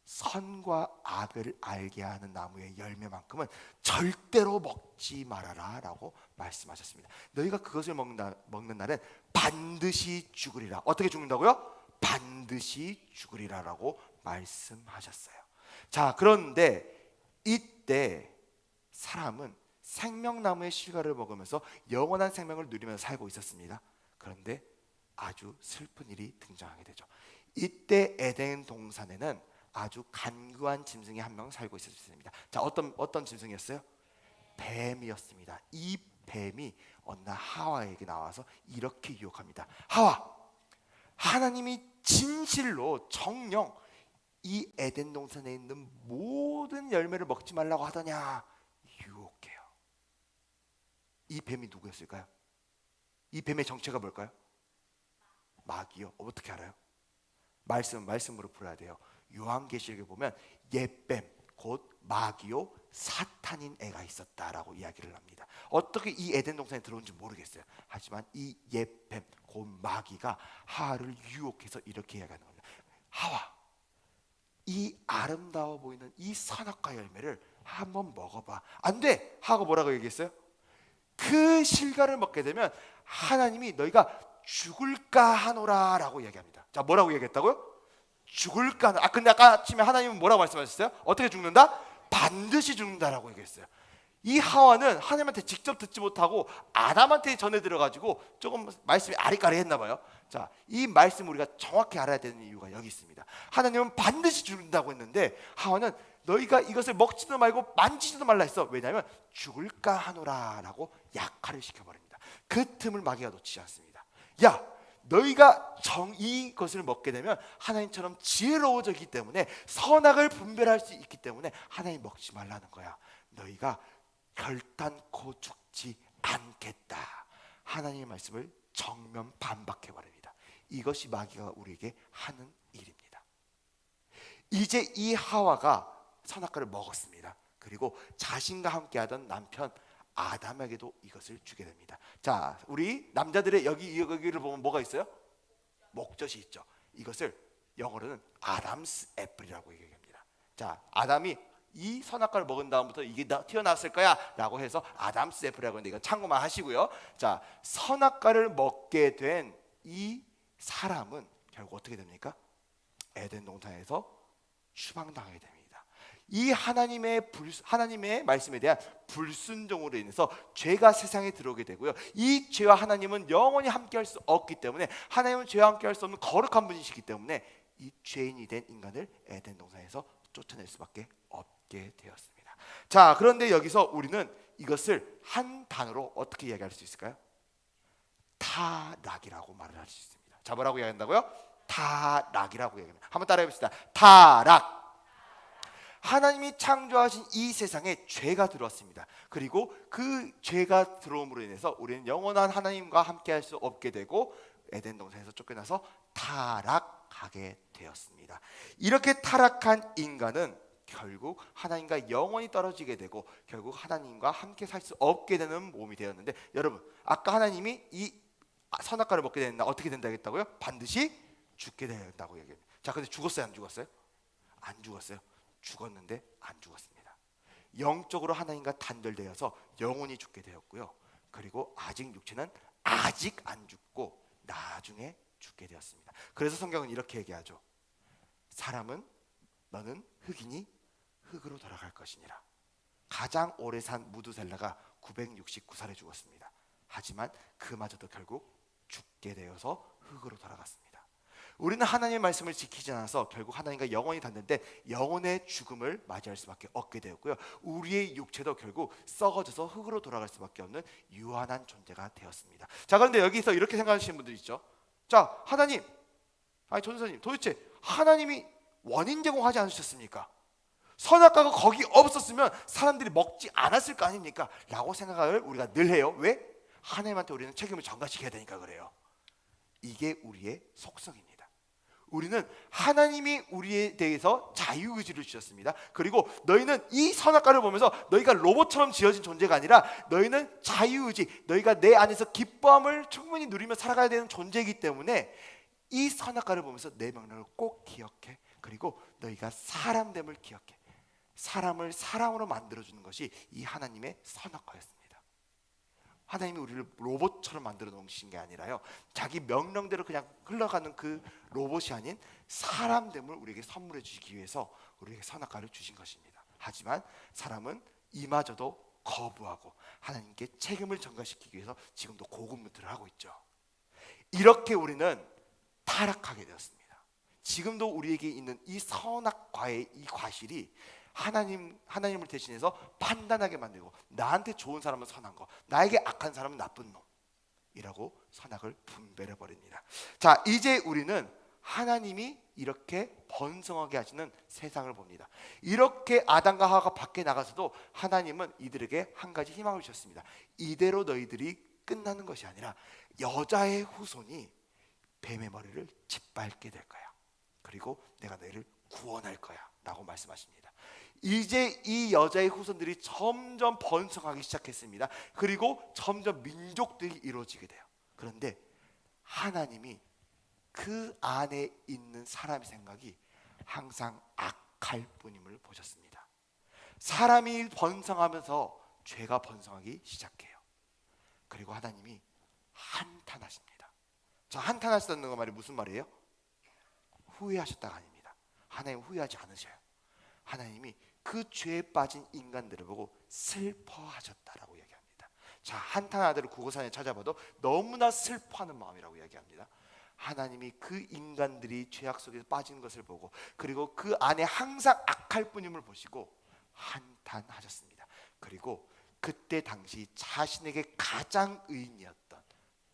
선과 악을 알게 하는 나무의 열매만큼은 절대로 먹지 말아라 라고 말씀하셨습니다. 너희가 그것을 먹는 날은 반드시 죽으리라. 어떻게 죽는다고요? 반드시 죽으리라 라고 말씀하셨어요. 자, 그런데 이때 사람은 생명나무의 실과를 먹으면서 영원한 생명을 누리면서 살고 있었습니다. 그런데 아주 슬픈 일이 등장하게 되죠. 이때 에덴 동산에는 아주 간교한 짐승이 한 명 살고 있었습니다. 자, 어떤 짐승이었어요? 뱀이었습니다. 이 뱀이 어느 날 하와에게 나와서 이렇게 유혹합니다. 하와, 하나님이 진실로 정령 이 에덴 동산에 있는 모든 열매를 먹지 말라고 하더냐? 유혹해요. 이 뱀이 누구였을까요? 이 뱀의 정체가 뭘까요? 마귀요. 어떻게 알아요? 말씀으로 풀어야 돼요. 요한계시록에 보면 옛뱀, 곧 마귀요 사탄인 애가 있었다라고 이야기를 합니다. 어떻게 이 에덴 동산에 들어온지 모르겠어요. 하지만 이 옛뱀, 곧 마귀가 하와를 유혹해서 이렇게 이야기하는 겁니다. 하와, 이 아름다워 보이는 이 선악과 열매를 한번 먹어봐. 안 돼. 하와가 뭐라고 얘기했어요? 그 실과를 먹게 되면 하나님이 너희가 죽을까 하노라 라고 이야기합니다. 자, 뭐라고 얘기했다고요? 죽을까 하노라. 근데 아까 아침에 하나님은 뭐라고 말씀하셨어요? 어떻게 죽는다? 반드시 죽는다라고 얘기했어요. 이 하와는 하나님한테 직접 듣지 못하고 아담한테 전해 들어가지고 조금 말씀이 아리까리했나 봐요. 자, 이 말씀 우리가 정확히 알아야 되는 이유가 여기 있습니다. 하나님은 반드시 죽는다고 했는데 하와는 너희가 이것을 먹지도 말고 만지지도 말라 했어. 왜냐하면 죽을까 하노라라고 약화를 시켜버립니다. 그 틈을 마귀가 놓치지 않습니다. 야, 너희가 이것을 먹게 되면 하나님처럼 지혜로워지기 때문에 선악을 분별할 수 있기 때문에 하나님 먹지 말라는 거야. 너희가 결단코 죽지 않겠다. 하나님의 말씀을 정면 반박해 버립니다. 이것이 마귀가 우리에게 하는 일입니다. 이제 이 하와가 선악과를 먹었습니다. 그리고 자신과 함께하던 남편 아담에게도 이것을 주게 됩니다. 자, 우리 남자들의 여기를 보면 뭐가 있어요? 목젖이 있죠. 이것을 영어로는 아담스 애플이라고 얘기합니다. 자, 아담이 이 선악과를 먹은 다음부터 이게 튀어나왔을 거야 라고 해서 아담스 애플이라고 하는데 이건 참고만 하시고요. 자, 선악과를 먹게 된 이 사람은 결국 어떻게 됩니까? 에덴 동산에서 추방당하게 됩니다. 이 하나님의 말씀에 대한 불순종으로 인해서 죄가 세상에 들어오게 되고요. 이 죄와 하나님은 영원히 함께할 수 없기 때문에, 하나님은 죄와 함께할 수 없는 거룩한 분이시기 때문에 이 죄인이 된 인간을 에덴 동산에서 쫓아낼 수밖에 없게 되었습니다. 자, 그런데 여기서 우리는 이것을 한 단어로 어떻게 이야기할 수 있을까요? 타락이라고 말을 할 수 있습니다. 자, 뭐라고 이야기한다고요? 타락이라고 얘기합니다. 한번 따라해 봅시다. 타락. 하나님이 창조하신 이 세상에 죄가 들어왔습니다. 그리고 그 죄가 들어옴으로 인해서 우리는 영원한 하나님과 함께할 수 없게 되고 에덴 동산에서 쫓겨나서 타락하게 되었습니다. 이렇게 타락한 인간은 결국 하나님과 영원히 떨어지게 되고 결국 하나님과 함께 살 수 없게 되는 몸이 되었는데, 여러분, 아까 하나님이 이 선악과를 먹게 된다 어떻게 된다겠다고요? 반드시 죽게 된다고 얘기합니다. 자, 근데 죽었어요, 안 죽었어요? 안 죽었어요. 죽었는데 안 죽었습니다. 영적으로 하나님과 단절되어서 영원히 죽게 되었고요. 그리고 아직 육체는 아직 안 죽고 나중에 죽게 되었습니다. 그래서 성경은 이렇게 얘기하죠. 사람은 너는 흙이니 흙으로 돌아갈 것이니라. 가장 오래 산 무두셀라가 969살에 죽었습니다. 하지만 그마저도 결국 죽게 되어서 흙으로 돌아갔습니다. 우리는 하나님의 말씀을 지키지 않아서 결국 하나님과 영원히 닿는데 영혼의 죽음을 맞이할 수밖에 없게 되었고요. 우리의 육체도 결국 썩어져서 흙으로 돌아갈 수밖에 없는 유한한 존재가 되었습니다. 자, 그런데 여기서 이렇게 생각하시는 분들 있죠. 자, 하나님, 아니 전도사님, 도대체 하나님이 원인 제공하지 않으셨습니까? 선악과가 거기 없었으면 사람들이 먹지 않았을 거 아닙니까? 라고 생각을 우리가 늘 해요. 왜? 하나님한테 우리는 책임을 전가시켜야 되니까 그래요. 이게 우리의 속성입니다. 우리는 하나님이 우리에 대해서 자유의지를 주셨습니다. 그리고 너희는 이 선악과를 보면서 너희가 로봇처럼 지어진 존재가 아니라 너희는 자유의지, 너희가 내 안에서 기쁨을 충분히 누리며 살아가야 되는 존재이기 때문에 이 선악과를 보면서 내 명령을 꼭 기억해. 그리고 너희가 사람됨을 기억해. 사람을 사람으로 만들어주는 것이 이 하나님의 선악과였습니다. 하나님이 우리를 로봇처럼 만들어 놓으신 게 아니라요, 자기 명령대로 그냥 흘러가는 그 로봇이 아닌 사람됨을 우리에게 선물해 주시기 위해서 우리에게 선악과를 주신 것입니다. 하지만 사람은 이마저도 거부하고 하나님께 책임을 전가시키기 위해서 지금도 고군분투를 하고 있죠. 이렇게 우리는 타락하게 되었습니다. 지금도 우리에게 있는 이 선악과의 이 과실이 하나님을 대신해서 판단하게 만들고, 나한테 좋은 사람은 선한 거, 나에게 악한 사람은 나쁜 놈이라고 선악을 분별해 버립니다. 자, 이제 우리는 하나님이 이렇게 번성하게 하시는 세상을 봅니다. 이렇게 아담과 하와가 밖에 나가서도 하나님은 이들에게 한 가지 희망을 주셨습니다. 이대로 너희들이 끝나는 것이 아니라 여자의 후손이 뱀의 머리를 짓밟게 될 거야. 그리고 내가 너희를 구원할 거야 라고 말씀하십니다. 이제 이 여자의 후손들이 점점 번성하기 시작했습니다. 그리고 점점 민족들이 이루어지게 돼요. 그런데 하나님이 그 안에 있는 사람의 생각이 항상 악할 뿐임을 보셨습니다. 사람이 번성하면서 죄가 번성하기 시작해요. 그리고 하나님이 한탄하십니다. 자, 한탄하셨다는 거 말이 무슨 말이에요? 후회하셨다가 아닙니다. 하나님 후회하지 않으셔요. 하나님이 그 죄에 빠진 인간들을 보고 슬퍼하셨다라고 얘기합니다. 자, 한탄하다를 국어사전에 찾아봐도 너무나 슬퍼하는 마음이라고 이야기합니다. 하나님이 그 인간들이 죄악 속에서 빠진 것을 보고, 그리고 그 안에 항상 악할 뿐임을 보시고 한탄하셨습니다. 그리고 그때 당시 자신에게 가장 의인이었던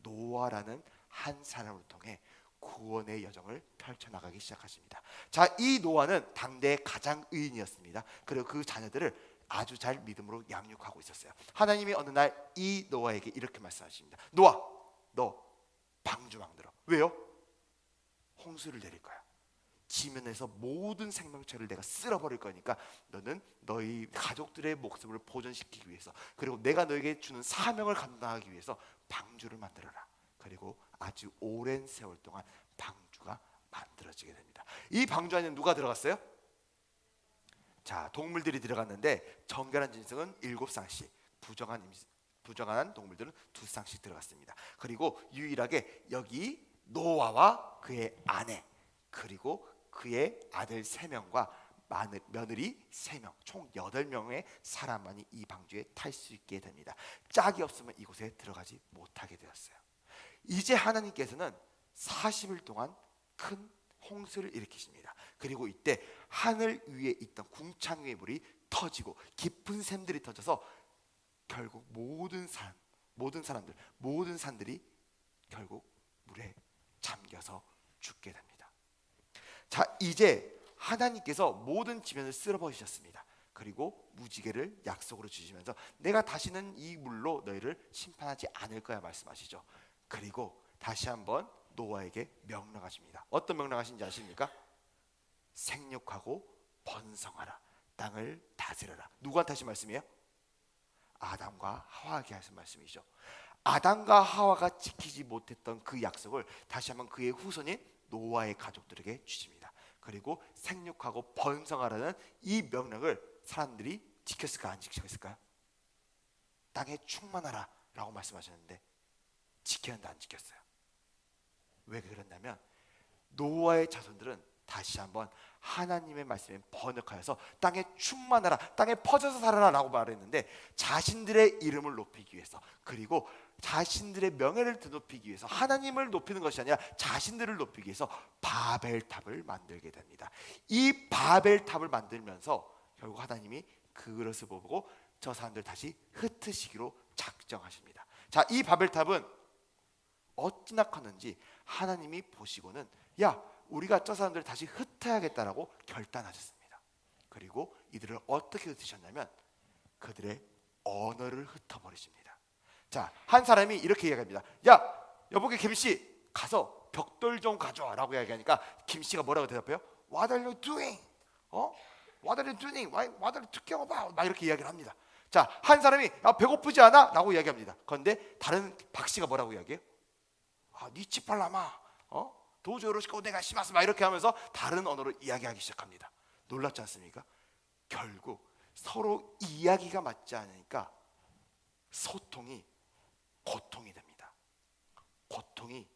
노아라는 한 사람을 통해 구원의 여정을 펼쳐나가기 시작하십니다. 자, 이 노아는 당대의 가장 의인이었습니다. 그리고 그 자녀들을 아주 잘 믿음으로 양육하고 있었어요. 하나님이 어느 날 이 노아에게 이렇게 말씀하십니다. 노아, 너 방주 만들어. 왜요? 홍수를 내릴 거야. 지면에서 모든 생명체를 내가 쓸어버릴 거니까 너는 너희 가족들의 목숨을 보존시키기 위해서, 그리고 내가 너에게 주는 사명을 감당하기 위해서 방주를 만들어라. 그리고 아주 오랜 세월 동안 방주가 만들어지게 됩니다. 이 방주 안에 누가 들어갔어요? 자, 동물들이 들어갔는데 정결한 짐승은 7쌍씩, 부정한 동물들은 2쌍씩 들어갔습니다. 그리고 유일하게 여기 노아와 그의 아내, 그리고 그의 아들 3명과 며느리 3명, 총 8명의 사람만이 이 방주에 탈 수 있게 됩니다. 짝이 없으면 이곳에 들어가지 못하게 되었어요. 이제 하나님께서는 40일 동안 큰 홍수를 일으키십니다. 그리고 이때 하늘 위에 있던 궁창 위의 물이 터지고 깊은 샘들이 터져서 결국 모든 산들이 결국 물에 잠겨서 죽게 됩니다. 자, 이제 하나님께서 모든 지면을 쓸어버리셨습니다. 그리고 무지개를 약속으로 주시면서 내가 다시는 이 물로 너희를 심판하지 않을 거야 말씀하시죠. 그리고 다시 한번 노아에게 명령하십니다. 어떤 명령하신지 아십니까? 생육하고 번성하라, 땅을 다스려라. 누구한테 하신 말씀이에요? 아담과 하와에게 하신 말씀이죠. 아담과 하와가 지키지 못했던 그 약속을 다시 한번 그의 후손인 노아의 가족들에게 주십니다. 그리고 생육하고 번성하라는 이 명령을 사람들이 지켰을까 안 지켰을까요? 땅에 충만하라 라고 말씀하셨는데 지켰는데 안 지켰어요. 왜 그랬냐면 노아의 자손들은 다시 한번 하나님의 말씀에 번역하여서 땅에 충만하라, 땅에 퍼져서 살아라 라고 말했는데 자신들의 이름을 높이기 위해서, 그리고 자신들의 명예를 드높이기 위해서, 하나님을 높이는 것이 아니라 자신들을 높이기 위해서 바벨탑을 만들게 됩니다. 이 바벨탑을 만들면서 결국 하나님이 그것을 보고 저 사람들 다시 흩으시기로 작정하십니다. 자, 이 바벨탑은 어찌나 컸는지 하나님이 보시고는 야, 우리가 저 사람들을 다시 흩어야겠다라고 결단하셨습니다. 그리고 이들을 어떻게 흩으셨냐면 그들의 언어를 흩어버리십니다. 자, 한 사람이 이렇게 이야기합니다. 야, 여보게 김씨, 가서 벽돌 좀 가져와 라고 이야기하니까 김씨가 뭐라고 대답해요? What are you doing? What are you doing? What are you talking about? 막 이렇게 이야기를 합니다. 자, 한 사람이 배고프지 않아? 라고 이야기합니다. 그런데 다른 박씨가 뭐라고 이야기해요? 니치팔라마, 도저로시고 내가 시마스 막 이렇게 하면서 다른 언어로 이야기하기 시작합니다. 놀랍지 않습니까? 결국 서로 이야기가 맞지 않으니까 소통이 고통이 됩니다. 고통이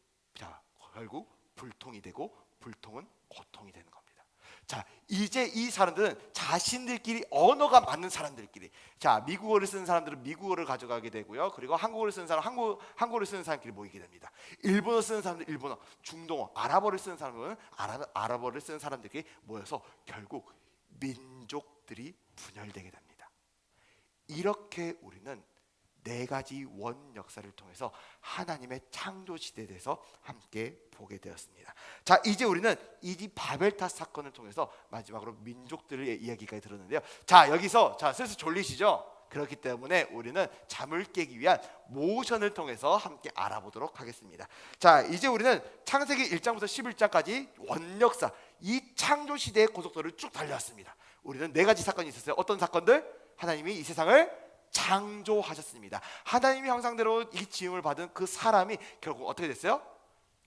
결국 불통이 되고 불통은 고통이 되는 겁니다. 자, 이제 이 사람들은 자신들끼리 언어가 맞는 사람들끼리, 자, 미국어를 쓰는 사람들은 미국어를 가져가게 되고요. 그리고 한국어를 쓰는 사람 한국어를 쓰는 사람끼리 모이게 됩니다. 일본어 쓰는 사람들 일본어, 중동어, 아랍어를 쓰는 사람은 아랍어를 쓰는 사람들끼리 모여서 결국 민족들이 분열되게 됩니다. 이렇게 우리는 4가지 원 역사를 통해서 하나님의 창조 시대에 대해서 함께 보게 되었습니다. 자, 이제 우리는 이 바벨탑 사건을 통해서 마지막으로 민족들의 이야기까지 들었는데요. 자, 여기서 슬슬 졸리시죠? 그렇기 때문에 우리는 잠을 깨기 위한 모션을 통해서 함께 알아보도록 하겠습니다. 자, 이제 우리는 창세기 1장부터 11장까지 원역사, 이 창조 시대의 고속도로를 쭉 달려왔습니다. 우리는 4가지 사건이 있었어요. 어떤 사건들? 하나님이 이 세상을 창조하셨습니다. 하나님의 형상대로 이 지음을 받은 그 사람이 결국 어떻게 됐어요?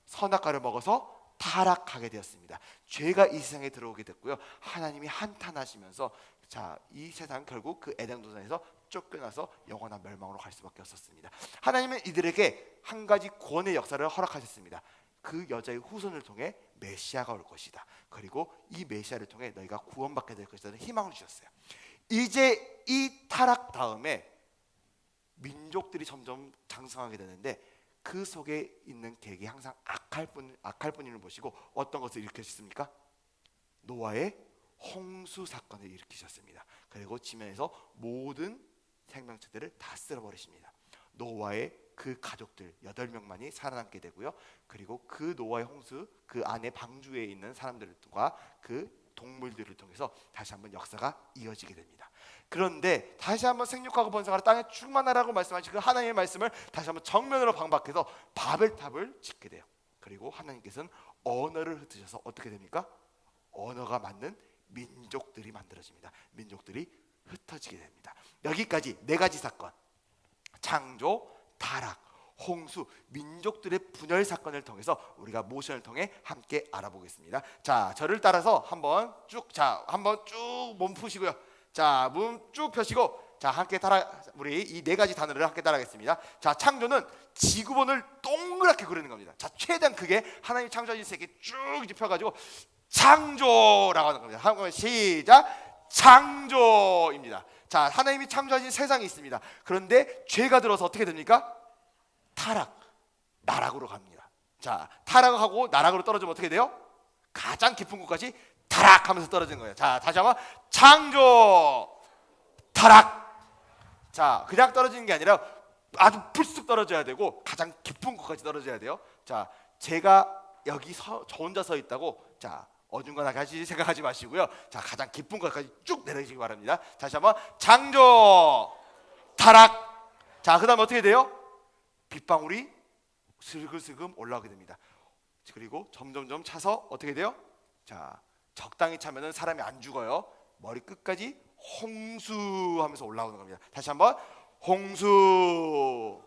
선악과를 먹어서 타락하게 되었습니다. 죄가 이 세상에 들어오게 됐고요. 하나님이 한탄하시면서 자, 이 세상 결국 그 에덴 동산에서 쫓겨나서 영원한 멸망으로 갈 수밖에 없었습니다. 하나님은 이들에게 한 가지 구원의 역사를 허락하셨습니다. 그 여자의 후손을 통해 메시아가 올 것이다. 그리고 이 메시아를 통해 너희가 구원받게 될 것이라는 희망을 주셨어요. 이제 이 타락 다음에 민족들이 점점 장성하게 되는데 그 속에 있는 계획이 항상 악할 뿐임을 보시고 어떤 것을 일으키셨습니까? 노아의 홍수 사건을 일으키셨습니다. 그리고 지면에서 모든 생명체들을 다 쓸어버리십니다. 노아의 그 가족들 8명만이 살아남게 되고요. 그리고 그 노아의 홍수 그 안에 방주에 있는 사람들과 그 동물들을 통해서 다시 한번 역사가 이어지게 됩니다. 그런데 다시 한번 생육하고 번성하라 땅에 충만하라고 말씀하신 그 하나님의 말씀을 다시 한번 정면으로 방박해서 바벨탑을 짓게 돼요. 그리고 하나님께서는 언어를 흩으셔서 어떻게 됩니까? 언어가 맞는 민족들이 만들어집니다. 민족들이 흩어지게 됩니다. 여기까지 4가지 사건, 창조, 타락, 홍수, 민족들의 분열 사건을 통해서 우리가 모션을 통해 함께 알아보겠습니다. 자, 저를 따라서 한번 쭉 몸 푸시고요. 자, 몸 쭉 펴시고, 자, 함께 우리 이 4가지 단어를 함께 따라하겠습니다. 자, 창조는 지구본을 동그랗게 그리는 겁니다. 자, 최대한 크게 하나님 창조하신 세계 쭉 이제 펴가지고 창조라고 하는 겁니다. 한번 시작. 창조입니다. 자, 하나님이 창조하신 세상이 있습니다. 그런데 죄가 들어서 어떻게 됩니까? 타락, 나락으로 갑니다. 자, 타락하고 나락으로 떨어지면 어떻게 돼요? 가장 깊은 곳까지 타락하면서 떨어지는 거예요. 자, 다시 한번 창조, 타락. 자, 그냥 떨어지는 게 아니라 아주 불쑥 떨어져야 되고 가장 깊은 곳까지 떨어져야 돼요. 자, 제가 여기 저 혼자 서 있다고 자 어중간하게 생각하지 마시고요. 자, 가장 깊은 곳까지 쭉 내려지기 바랍니다. 다시 한번 창조, 타락. 자, 그 다음에 어떻게 돼요? 빗방울이 슬금슬금 올라오게 됩니다. 그리고 점점점 차서 어떻게 돼요? 자, 적당히 차면은 사람이 안 죽어요. 머리 끝까지 홍수하면서 올라오는 겁니다. 다시 한번 홍수.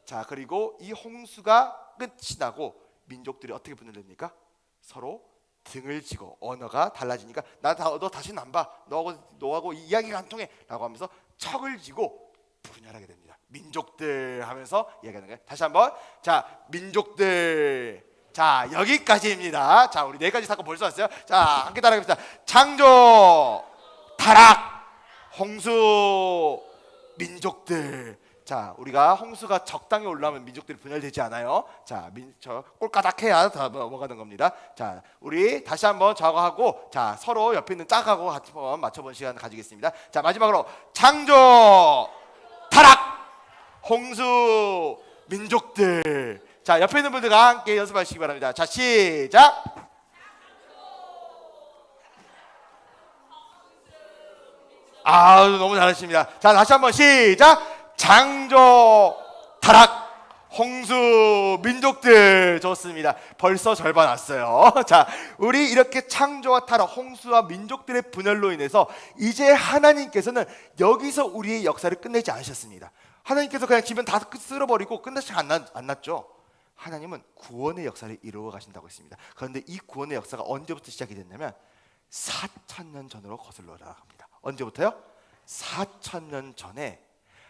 자, 그리고 이 홍수가 끝이 나고 민족들이 어떻게 분열됩니까? 서로 등을 지고 언어가 달라지니까 너 다시는 안 봐. 너하고 이야기가 안 통해 라고 하면서 척을 지고 분열하게 됩니다. 민족들 하면서 이야기하는 거예요. 다시 한번. 자, 민족들. 자, 여기까지입니다. 자, 우리 4가지 사건 벌써 왔어요. 자, 함께 따라하겠습니다. 창조, 타락, 홍수, 민족들. 자, 우리가 홍수가 적당히 올라오면 민족들이 분열되지 않아요. 자, 저 꼴까닥해야 다 넘어가는 겁니다. 자, 우리 다시 한번 저하고 하고, 자, 서로 옆에 있는 짝하고 같이 한번 맞춰본 시간 가지겠습니다. 자, 마지막으로 창조, 타락, 홍수, 민족들. 자, 옆에 있는 분들과 함께 연습하시기 바랍니다. 자, 시작. 아우, 너무 잘하십니다. 자, 다시 한번 시작. 창조, 타락, 홍수, 민족들. 좋습니다. 벌써 절반 왔어요. 자, 우리 이렇게 창조와 타락, 홍수와 민족들의 분열로 인해서 이제 하나님께서는 여기서 우리의 역사를 끝내지 않으셨습니다. 하나님께서 그냥 지면 다 쓸어버리고 끝내지 않았죠. 하나님은 구원의 역사를 이루어 가신다고 했습니다. 그런데 이 구원의 역사가 언제부터 시작이 됐냐면 4,000년 전으로 거슬러 나갑니다. 언제부터요? 4,000년 전에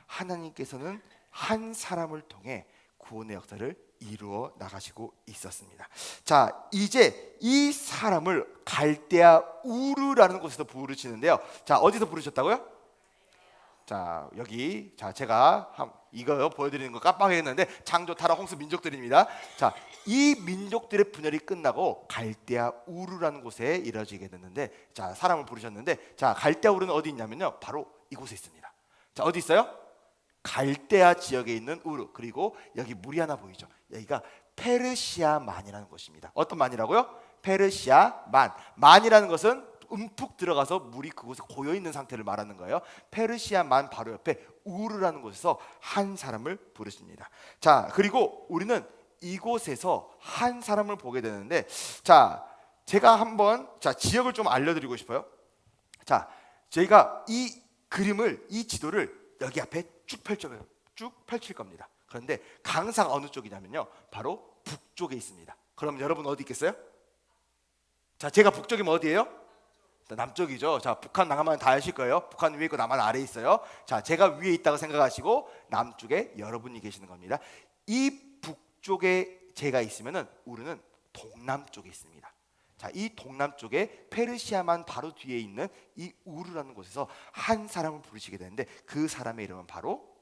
하나님께서는 한 사람을 통해 구원의 역사를 이루어 나가시고 있었습니다. 자, 이제 이 사람을 갈대아 우르라는 곳에서 부르시는데요. 자, 어디서 부르셨다고요? 자, 여기 자 제가 이거 보여드리는 거 깜빡했는데 창조, 타락, 홍수, 민족들입니다. 자, 이 민족들의 분열이 끝나고 갈대아 우르라는 곳에 이뤄지게 됐는데, 자, 사람을 부르셨는데, 자, 갈대아 우르는 어디 있냐면요, 바로 이곳에 있습니다. 자, 어디 있어요? 갈대아 지역에 있는 우르. 그리고 여기 물이 하나 보이죠? 여기가 페르시아 만이라는 곳입니다. 어떤 만이라고요? 페르시아 만. 만이라는 것은 움푹 들어가서 물이 그곳에 고여 있는 상태를 말하는 거예요. 페르시아 만 바로 옆에 우르라는 곳에서 한 사람을 부르십니다. 자, 그리고 우리는 이곳에서 한 사람을 보게 되는데, 자, 제가 한번 지역을 좀 알려드리고 싶어요. 자, 저희가 이 그림을, 이 지도를 여기 앞에 쭉 펼칠 겁니다. 그런데 강사가 어느 쪽이냐면요, 바로 북쪽에 있습니다. 그럼 여러분 어디 있겠어요? 자, 제가 북쪽이면 어디예요? 남쪽이죠. 자, 북한 남한 다 아실 거예요. 북한 위에 있고 남한 아래에 있어요. 자, 제가 위에 있다고 생각하시고 남쪽에 여러분이 계시는 겁니다. 이 북쪽에 제가 있으면은 우리는 동남쪽에 있습니다. 자, 이 동남쪽에 페르시아만 바로 뒤에 있는 이 우르라는 곳에서 한 사람을 부르시게 되는데, 그 사람의 이름은 바로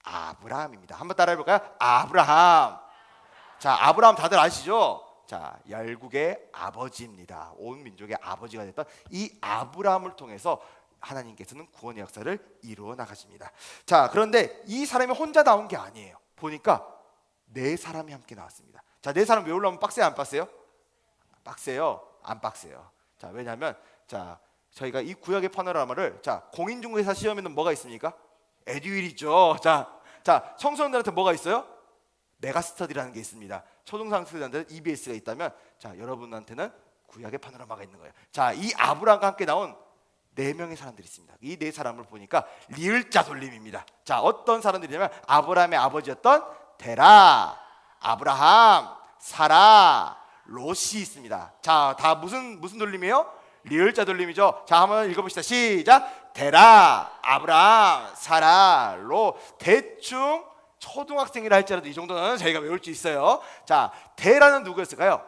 아브라함입니다. 한번 따라해 볼까요? 아브라함. 자, 아브라함 다들 아시죠? 자, 열국의 아버지입니다. 온 민족의 아버지가 됐던 이 아브라함을 통해서 하나님께서는 구원의 역사를 이루어 나가십니다. 자, 그런데 이 사람이 혼자 나온 게 아니에요. 보니까 네 사람이 함께 나왔습니다. 자, 네 사람 외우려면 빡세요, 안 빡세요? 빡세요, 안 빡세요? 자, 왜냐하면 자, 저희가 이 구약의 파노라마를 공인중개사 시험에는 뭐가 있습니까? 에듀윌이죠. 자, 청소년들한테 뭐가 있어요? 메가스터디라는 게 있습니다. 초등학생 스터디한테는 EBS가 있다면, 자, 여러분한테는 구약의 파노라마가 있는 거예요. 자, 이 아브라함과 함께 나온 네 명의 사람들이 있습니다. 이 네 사람을 보니까 리을자 돌림입니다. 자, 어떤 사람들이냐면 아브라함의 아버지였던 데라, 아브라함, 사라, 롯이 있습니다. 자, 다 무슨 돌림이에요? 리을자 돌림이죠. 자, 한번 읽어봅시다. 시작. 데라, 아브라함, 사라, 롯. 대충 초등학생이라 할지라도 이 정도는 저희가 외울 수 있어요. 자, 데라는 누구였을까요?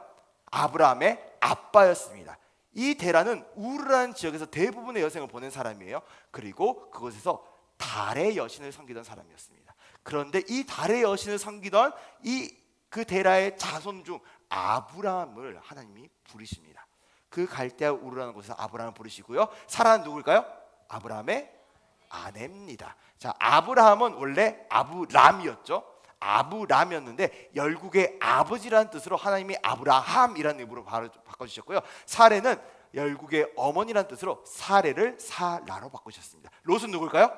아브라함의 아빠였습니다. 이 데라는 우르라는 지역에서 대부분의 여생을 보낸 사람이에요. 그리고 그곳에서 달의 여신을 섬기던 사람이었습니다. 그런데 이 달의 여신을 섬기던 그 데라의 자손 중 아브라함을 하나님이 부르십니다. 그 갈대아 우르라는 곳에서 아브라함을 부르시고요. 사라는 누굴까요? 아브라함의 아내입니다. 자, 아브라함은 원래 아브람이었죠. 아브람이었는데 열국의 아버지라는 뜻으로 하나님이 아브라함이라는 이름으로 바꿔주셨고요. 사레는 열국의 어머니라는 뜻으로 사레를 사라로 바꾸셨습니다. 롯은 누굴까요?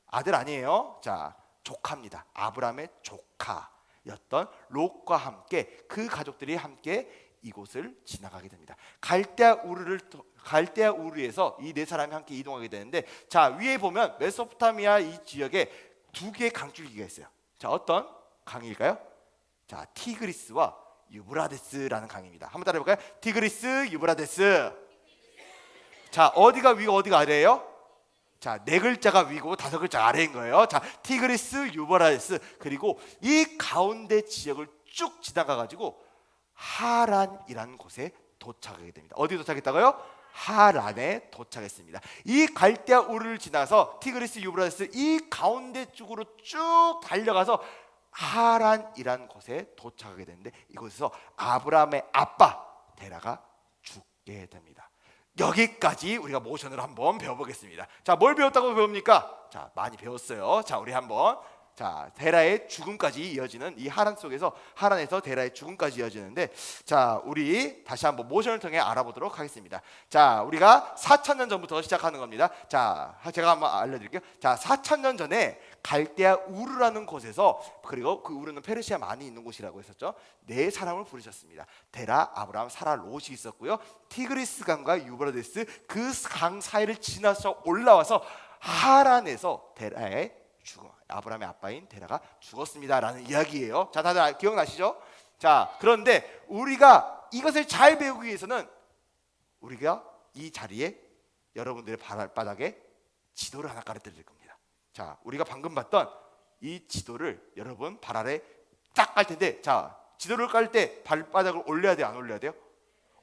아들 아니에요. 자, 조카입니다. 아브라함의 조카였던 롯과 함께 그 가족들이 함께 이곳을 지나가게 됩니다. 갈대아 우르에서 이 네 사람이 함께 이동하게 되는데, 자, 위에 보면 메소포타미아 이 지역에 두 개의 강줄기가 있어요. 자, 어떤 강일까요? 자, 티그리스와 유브라데스라는 강입니다. 한번 따라해볼까요? 티그리스, 유브라데스. 자, 어디가 위고 어디가 아래예요? 자, 네 글자가 위고 다섯 글자가 아래인 거예요. 자, 티그리스, 유브라데스. 그리고 이 가운데 지역을 쭉 지나가가지고 하란이라는 곳에 도착하게 됩니다. 어디 도착했다고요? 하란에 도착했습니다. 이 갈대아 우르를 지나서 티그리스, 유브라데스 이 가운데 쪽으로 쭉 달려가서 하란이라는 곳에 도착하게 되는데, 이곳에서 아브라함의 아빠 데라가 죽게 됩니다. 여기까지 우리가 모션으로 한번 배워보겠습니다. 자, 뭘 배웠다고 배웁니까? 자, 많이 배웠어요. 자, 우리 한번 데라의 죽음까지 이어지는 이 하란에서 데라의 죽음까지 이어지는데, 자, 우리 다시 한번 모션을 통해 알아보도록 하겠습니다. 자, 우리가 4,000년 전부터 시작하는 겁니다. 자, 제가 한번 알려드릴게요. 자, 4,000년 전에 갈대아 우르라는 곳에서, 그리고 그 우르는 페르시아 많이 있는 곳이라고 했었죠. 네 사람을 부르셨습니다. 데라, 아브라함, 사라, 롯이 있었고요. 티그리스 강과 유브라데스 그 강 사이를 지나서 올라와서 하란에서 데라의 죽음, 아브라함의 아빠인 데라가 죽었습니다라는 이야기예요. 자, 다들 기억나시죠? 자, 그런데 우리가 이것을 잘 배우기 위해서는 우리가 이 자리에 여러분들의 발바닥에 지도를 하나 깔아드릴 겁니다. 자, 우리가 방금 봤던 이 지도를 여러분 발 아래 딱 깔 텐데, 자, 지도를 깔 때 발바닥을 올려야 돼요, 안 올려야 돼요?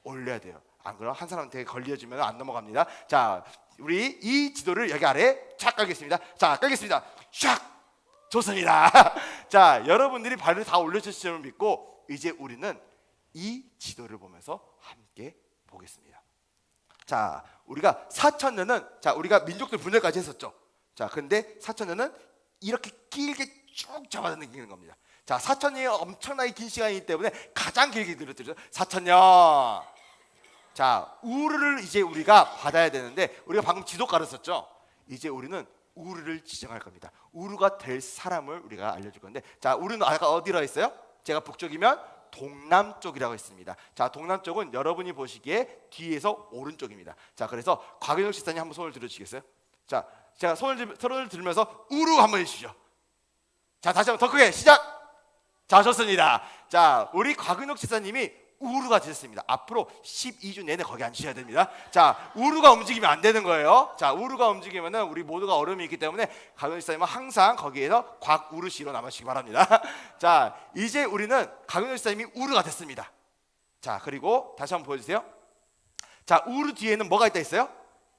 올려야 돼요. 안 그러면 한 사람한테 걸려지면 안 넘어갑니다. 자, 우리 이 지도를 여기 아래 쫙 깔겠습니다. 자, 깔겠습니다. 쫙! 좋습니다. 자, 여러분들이 발을 다 올려주실 줄 믿고 이제 우리는 이 지도를 보면서 함께 보겠습니다. 자, 우리가 4,000년은, 자, 우리가 민족들 분열까지 했었죠. 자, 근데 4,000년은 이렇게 길게 쭉 잡아당기는 겁니다. 자, 4,000년이 엄청나게 긴 시간이기 때문에 가장 길게 늘어뜨리죠. 4,000년. 자, 우르를 이제 우리가 받아야 되는데, 우리가 방금 지도 깔았었죠. 이제 우리는 우르를 지정할 겁니다. 우르가 될 사람을 우리가 알려줄 건데, 자, 우르는 아까 어디라 했어요? 제가 북쪽이면 동남쪽이라고 했습니다. 자, 동남쪽은 여러분이 보시기에 뒤에서 오른쪽입니다. 자, 그래서 곽윤혁 집사님 한번 손을 들어주시겠어요? 자, 제가 손을 들면서 우르 한번 해주시죠. 자, 다시 한번 더 크게 시작. 자, 좋습니다. 자, 우리 곽윤혁 집사님이 우르가 되셨습니다. 앞으로 12주 내내 거기 앉으셔야 됩니다. 자, 우르가 움직이면 안 되는 거예요. 자, 우르가 움직이면은 우리 모두가 얼음이 있기 때문에 강현 집사님은 항상 거기에서 곽우르시로 남으시기 바랍니다. 자, 이제 우리는 강현 집사님이 우르가 됐습니다. 자, 그리고 다시 한번 보여주세요. 자, 우르 뒤에는 뭐가 있다 했어요?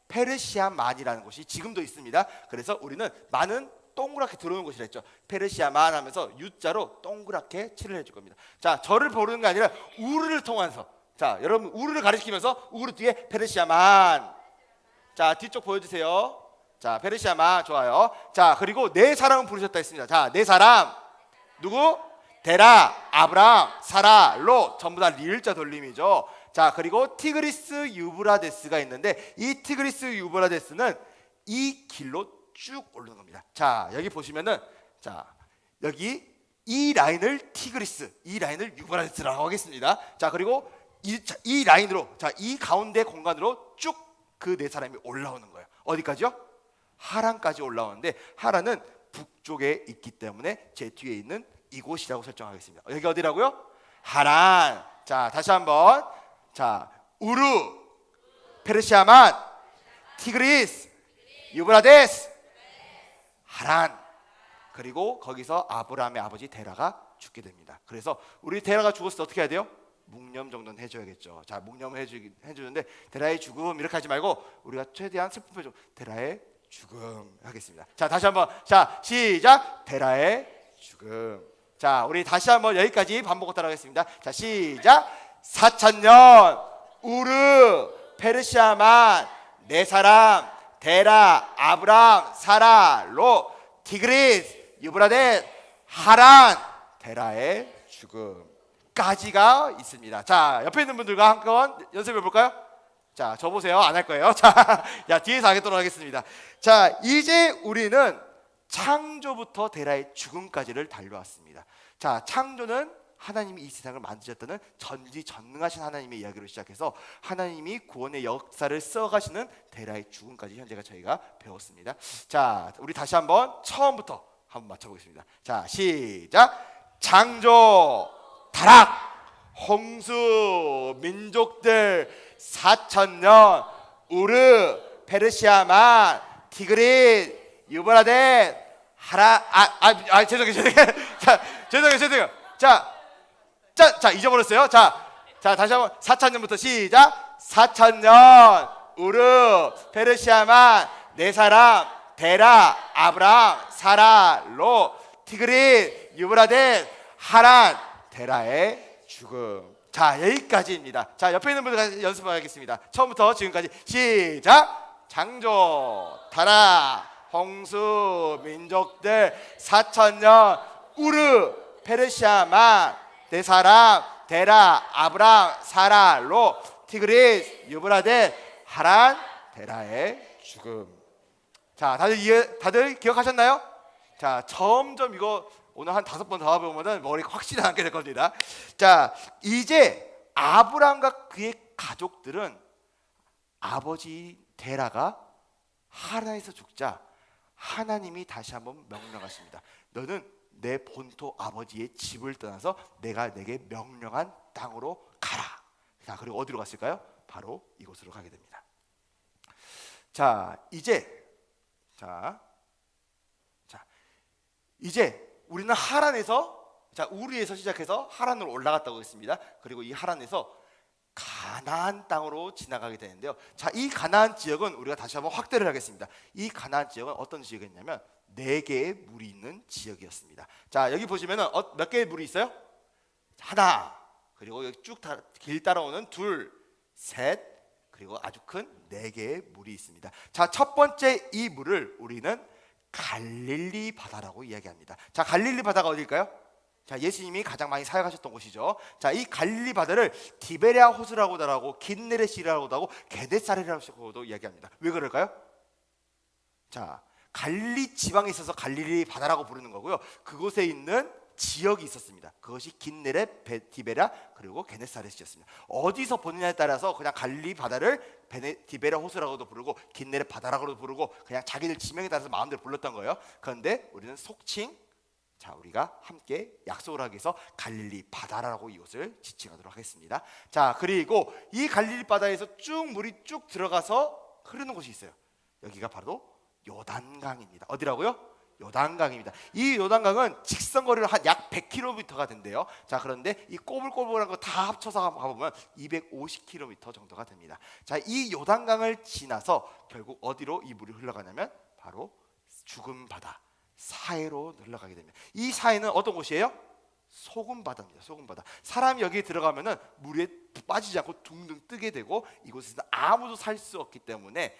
페르시아만이라는 곳이 지금도 있습니다. 그래서 우리는 만은 동그랗게 들어오는 곳이라 했죠. 페르시아만 하면서 U자로 동그랗게 칠을 해줄 겁니다. 자, 저를 보는 게 아니라 우르를 통해서, 자, 여러분 우르를 가리키면서 우르 뒤에 페르시아만. 자, 뒤쪽 보여주세요. 자, 페르시아만 좋아요. 자, 그리고 네 사람은 부르셨다 했습니다. 자, 네 사람 누구? 데라, 아브람, 사라, 롯 전부 다 리을자 돌림이죠. 자, 그리고 티그리스 유브라데스가 있는데 이 티그리스 유브라데스는 이 길로 쭉 오르는 겁니다. 자, 여기 보시면은 자, 여기 이 라인을 티그리스, 이 라인을 유브라데스라고 하겠습니다. 자, 그리고 이 라인으로, 자, 이 가운데 공간으로 쭉 그 네 사람이 올라오는 거예요. 어디까지요? 하란까지 올라오는데 하란은 북쪽에 있기 때문에 제 뒤에 있는 이곳이라고 설정하겠습니다. 여기 어디라고요? 하란. 자, 다시 한번. 자, 우르, 페르시아만, 티그리스, 유브라데스, 하란. 그리고 거기서 아브라함의 아버지 데라가 죽게 됩니다. 그래서 우리 데라가 죽었을 때 어떻게 해야 돼요? 묵념 정도는 해줘야겠죠. 자, 묵념을 해주는데 데라의 죽음 이렇게 하지 말고 우리가 최대한 슬픈 표정 데라의 죽음 하겠습니다. 자, 다시 한번. 자, 시작. 데라의 죽음. 자, 우리 다시 한번 여기까지 반복 따라하겠습니다. 자, 시작. 4,000년 우르, 페르시아만, 네 사람, 데라, 아브람, 사라, 롯, 티그리스, 유브라데스, 하란, 데라의 죽음까지가 있습니다. 자, 옆에 있는 분들과 한번 연습해 볼까요? 자, 저 보세요. 안 할 거예요. 자, 야, 뒤에서 하겠도록 하겠습니다. 자, 이제 우리는 창조부터 데라의 죽음까지를 달려왔습니다. 자, 창조는 하나님이 이 세상을 만드셨다는 전지전능하신 하나님의 이야기로 시작해서 하나님이 구원의 역사를 써가시는 데라의 죽음까지 현재가 저희가 배웠습니다. 자, 우리 다시 한번 처음부터 한번 맞춰보겠습니다. 자, 시작. 창조, 타락, 홍수, 민족들, 4,000년, 우르, 페르시아만, 티그리스, 유브라데스, 하라. 죄송해요. 자, 죄송해요. 자, 잊어버렸어요. 자, 다시 한번 4,000년부터 시작. 4,000년 우르, 페르시아만, 네 사람, 데라, 아브람, 사라, 롯, 티그리스, 유브라데스, 하란, 데라의 죽음. 자, 여기까지입니다. 자, 옆에 있는 분들 연습하겠습니다. 처음부터 지금까지 시작. 창조, 타락, 홍수, 민족들, 4,000년 우르, 페르시아만, 네 사람, 데라, 아브람, 사라, 롯, 티그리스, 유브라데스, 하란, 데라의 죽음. 자, 다들 기억하셨나요? 자, 점점 이거 오늘 한 5번 더 해보면 머리가 확실히 남게 될 겁니다. 자, 이제 아브람과 그의 가족들은 아버지 데라가 하란에서 죽자 하나님이 다시 한번 명령하십니다. 너는 내 본토 아버지의 집을 떠나서 내가 내게 명령한 땅으로 가라. 자, 그리고 어디로 갔을까요? 바로 이곳으로 가게 됩니다. 자, 이제 우리는 하란에서, 자, 우르에서 시작해서 하란으로 올라갔다고 했습니다. 그리고 이 하란에서 가나안 땅으로 지나가게 되는데요. 자, 이 가나안 지역은 우리가 다시 한번 확대를 하겠습니다. 이 가나안 지역은 어떤 지역이었냐면 4개의 물이 있는 지역이었습니다. 자, 여기 보시면은 몇 개의 물이 있어요? 하나, 그리고 여기 쭉 길 따라오는 둘, 셋, 그리고 아주 큰 4개의 물이 있습니다. 자, 첫 번째 이 물을 우리는 갈릴리 바다라고 이야기합니다. 자, 갈릴리 바다가 어딜까요? 자, 예수님이 가장 많이 사역하셨던 곳이죠. 자, 이 갈릴리 바다를 디베랴 호수라고도 하고 긴네레시라고도 하고 게네사렛이라고도 이야기합니다. 왜 그럴까요? 자, 갈릴리 지방에 있어서 갈릴리 바다라고 부르는 거고요. 그곳에 있는 지역이 있었습니다. 그것이 긴네렛, 디베랴, 그리고 게네사렛이었습니다. 어디서 보느냐에 따라서 그냥 갈릴리 바다를 디베랴 호수라고도 부르고 긴네렛 바다라고도 부르고 그냥 자기들 지명에 따라서 마음대로 불렀던 거예요. 그런데 우리는 속칭, 자, 우리가 함께 약속을 하기 위해서 갈릴리 바다라고 이곳을 지칭하도록 하겠습니다. 자, 그리고 이 갈릴리 바다에서 물이 쭉 들어가서 흐르는 곳이 있어요. 여기가 바로 요단강입니다. 어디라고요? 요단강입니다. 이 요단강은 직선거리로 한 약 100km가 된대요. 자, 그런데 이 꼬불꼬불한 거 다 합쳐서 가보면 250km 정도가 됩니다. 자, 이 요단강을 지나서 결국 어디로 이 물이 흘러가냐면 바로 죽은 바다, 사해로 흘러가게 됩니다. 이 사해는 어떤 곳이에요? 소금 바다입니다. 소금 바다. 사람이 여기 들어가면은 물에 빠지지 않고 둥둥 뜨게 되고 이곳에서 아무도 살 수 없기 때문에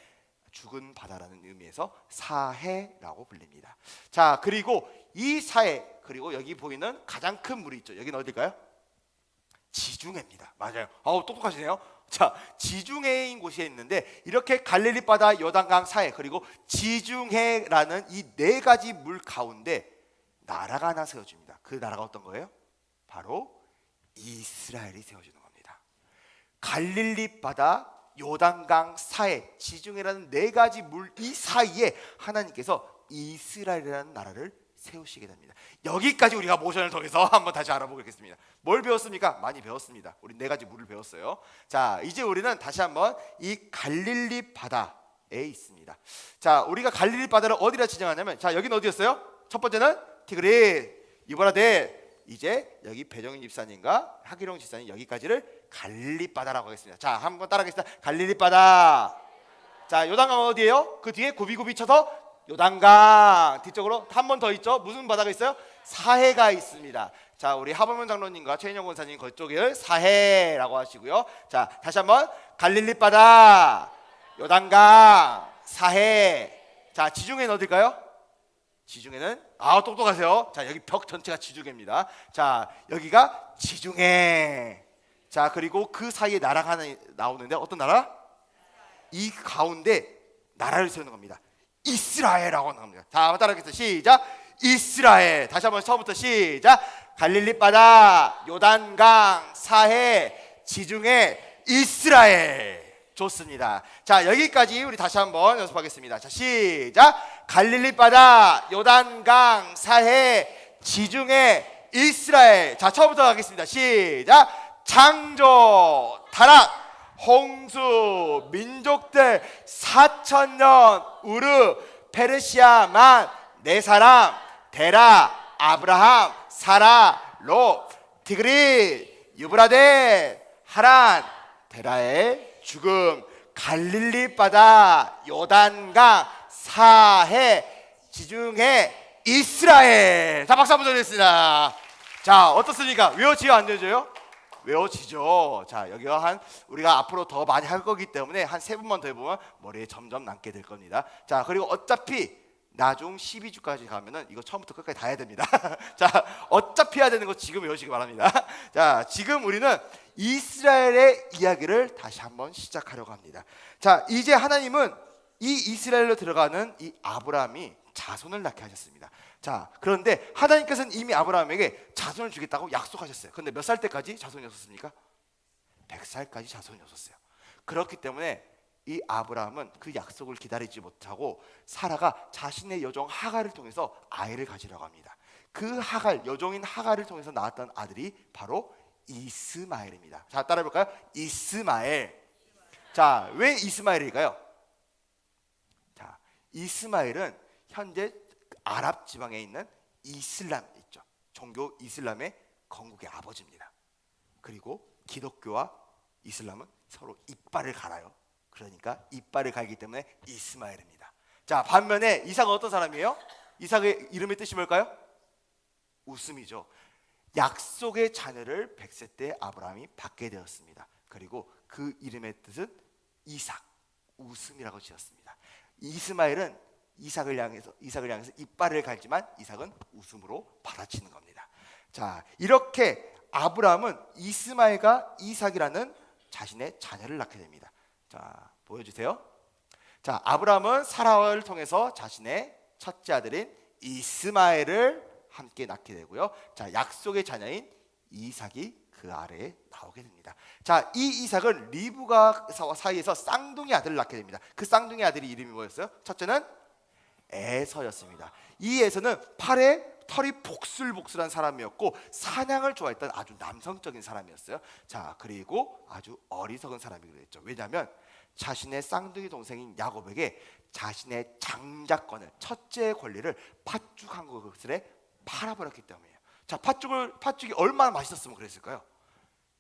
죽은 바다라는 의미에서 사해라고 불립니다. 자, 그리고 이 사해, 그리고 여기 보이는 가장 큰 물이 있죠. 여기는 어딜까요? 지중해입니다. 맞아요. 똑똑하시네요. 자, 지중해인 곳이 있는데 이렇게 갈릴리 바다, 요단강 사해, 그리고 지중해라는 이 네 가지 물 가운데 나라가 하나 세워집니다. 그 나라가 어떤 거예요? 바로 이스라엘이 세워지는 겁니다. 갈릴리 바다, 요단강 사해, 지중해라는 네 가지 물 이 사이에 하나님께서 이스라엘이라는 나라를 세우시게 됩니다. 여기까지 우리가 모션을 통해서 한번 다시 알아보겠습니다. 뭘 배웠습니까? 많이 배웠습니다. 우리 네 가지 물을 배웠어요. 자, 이제 우리는 다시 한번 이 갈릴리 바다에 있습니다. 자, 우리가 갈릴리 바다를 어디라 지정하냐면, 자, 여기는 어디였어요? 첫 번째는 티그리스, 유브라데. 이제 여기 배정인 집사님과 하기룡 집사님 여기까지를 갈릴리 바다라고 하겠습니다. 자, 한번 따라하겠습니다. 갈릴리 바다. 자, 요단강 어디예요? 그 뒤에 굽이굽이 쳐서 요단강 뒤쪽으로 한 번 더 있죠. 무슨 바다가 있어요? 사해가 있습니다. 자, 우리 하범현 장로님과 최인영 권사님 그쪽을 사해라고 하시고요. 자, 다시 한번 갈릴리 바다, 요단강, 사해. 자, 지중해는 어딜까요? 지중해는 똑똑하세요. 자, 여기 벽 전체가 지중해입니다. 자, 여기가 지중해. 자, 그리고 그 사이에 나라가 하나 나오는데 어떤 나라? 이 가운데 나라를 세우는 겁니다. 이스라엘이라고 하는 겁니다. 자, 한번 따라하겠습니다. 시작. 이스라엘. 다시 한번 처음부터 시작. 갈릴리 바다, 요단강, 사해, 지중해, 이스라엘. 좋습니다. 자, 여기까지 우리 다시 한번 연습하겠습니다. 자, 시작. 갈릴리 바다, 요단강, 사해, 지중해, 이스라엘. 자, 처음부터 하겠습니다. 시작. 창조, 타락, 홍수, 민족들 4,000년, 우르, 페르시아만, 네 사람, 데라, 아브라함, 사라, 롯, 티그리스, 유브라데, 하란, 데라의 죽음, 갈릴리 바다, 요단강, 사해, 지중해, 이스라엘. 자, 박수 한번 드리겠습니다. 자, 어떻습니까? 외워지요, 안 외워져요? 외워지죠. 자, 여기가 우리가 앞으로 더 많이 할 거기 때문에 한 3번만 더 해보면 머리에 점점 남게 될 겁니다. 자, 그리고 어차피 나중 12주까지 가면은 이거 처음부터 끝까지 다 해야 됩니다. 자, 어차피 해야 되는 거 지금 외우시기 바랍니다. 자, 지금 우리는 이스라엘의 이야기를 다시 한번 시작하려고 합니다. 자, 이제 하나님은 이 이스라엘로 들어가는 이 아브라함이 자손을 낳게 하셨습니다. 자, 그런데 하나님께서는 이미 아브라함에게 자손을 주겠다고 약속하셨어요. 그런데 몇 살 때까지 자손이었습니까? 100살까지 자손이었어요. 그렇기 때문에 이 아브라함은 그 약속을 기다리지 못하고 사라가 자신의 여종 하갈을 통해서 아이를 가지려고 합니다. 그 하갈, 여종인 하갈을 통해서 낳았던 아들이 바로 이스마엘입니다. 자, 따라해볼까요? 이스마엘. 자, 왜 이스마엘일까요? 자, 이스마엘은 현재 아랍 지방에 있는 이슬람 있죠. 종교 이슬람의 건국의 아버지입니다. 그리고 기독교와 이슬람은 서로 이빨을 갈아요. 그러니까 이빨을 갈기 때문에 이스마엘입니다. 자, 반면에 이삭은 어떤 사람이에요? 이삭의 이름의 뜻이 뭘까요? 웃음이죠. 약속의 자녀를 100세 때 아브라함이 받게 되었습니다. 그리고 그 이름의 뜻은 이삭, 웃음이라고 지었습니다. 이스마엘은 이삭을 향해서 이빨을 갈지만 이삭은 웃음으로 받아치는 겁니다. 자, 이렇게 아브라함은 이스마엘과 이삭이라는 자신의 자녀를 낳게 됩니다. 자, 보여주세요. 자, 아브라함은 사라를 통해서 자신의 첫째 아들인 이스마엘을 함께 낳게 되고요. 자, 약속의 자녀인 이삭이 그 아래에 나오게 됩니다. 자, 이 이삭은 리브가 사이에서 쌍둥이 아들을 낳게 됩니다. 그 쌍둥이 아들이 이름이 뭐였어요? 첫째는 에서였습니다. 이 에서는 팔에 털이 복슬복슬한 사람이었고 사냥을 좋아했던 아주 남성적인 사람이었어요. 자, 그리고 아주 어리석은 사람이기도 했죠. 왜냐하면 자신의 쌍둥이 동생인 야곱에게 자신의 장자권을, 첫째의 권리를 팥죽 한 것에 팔아버렸기 때문이에요. 자, 팥죽이 얼마나 맛있었으면 그랬을까요?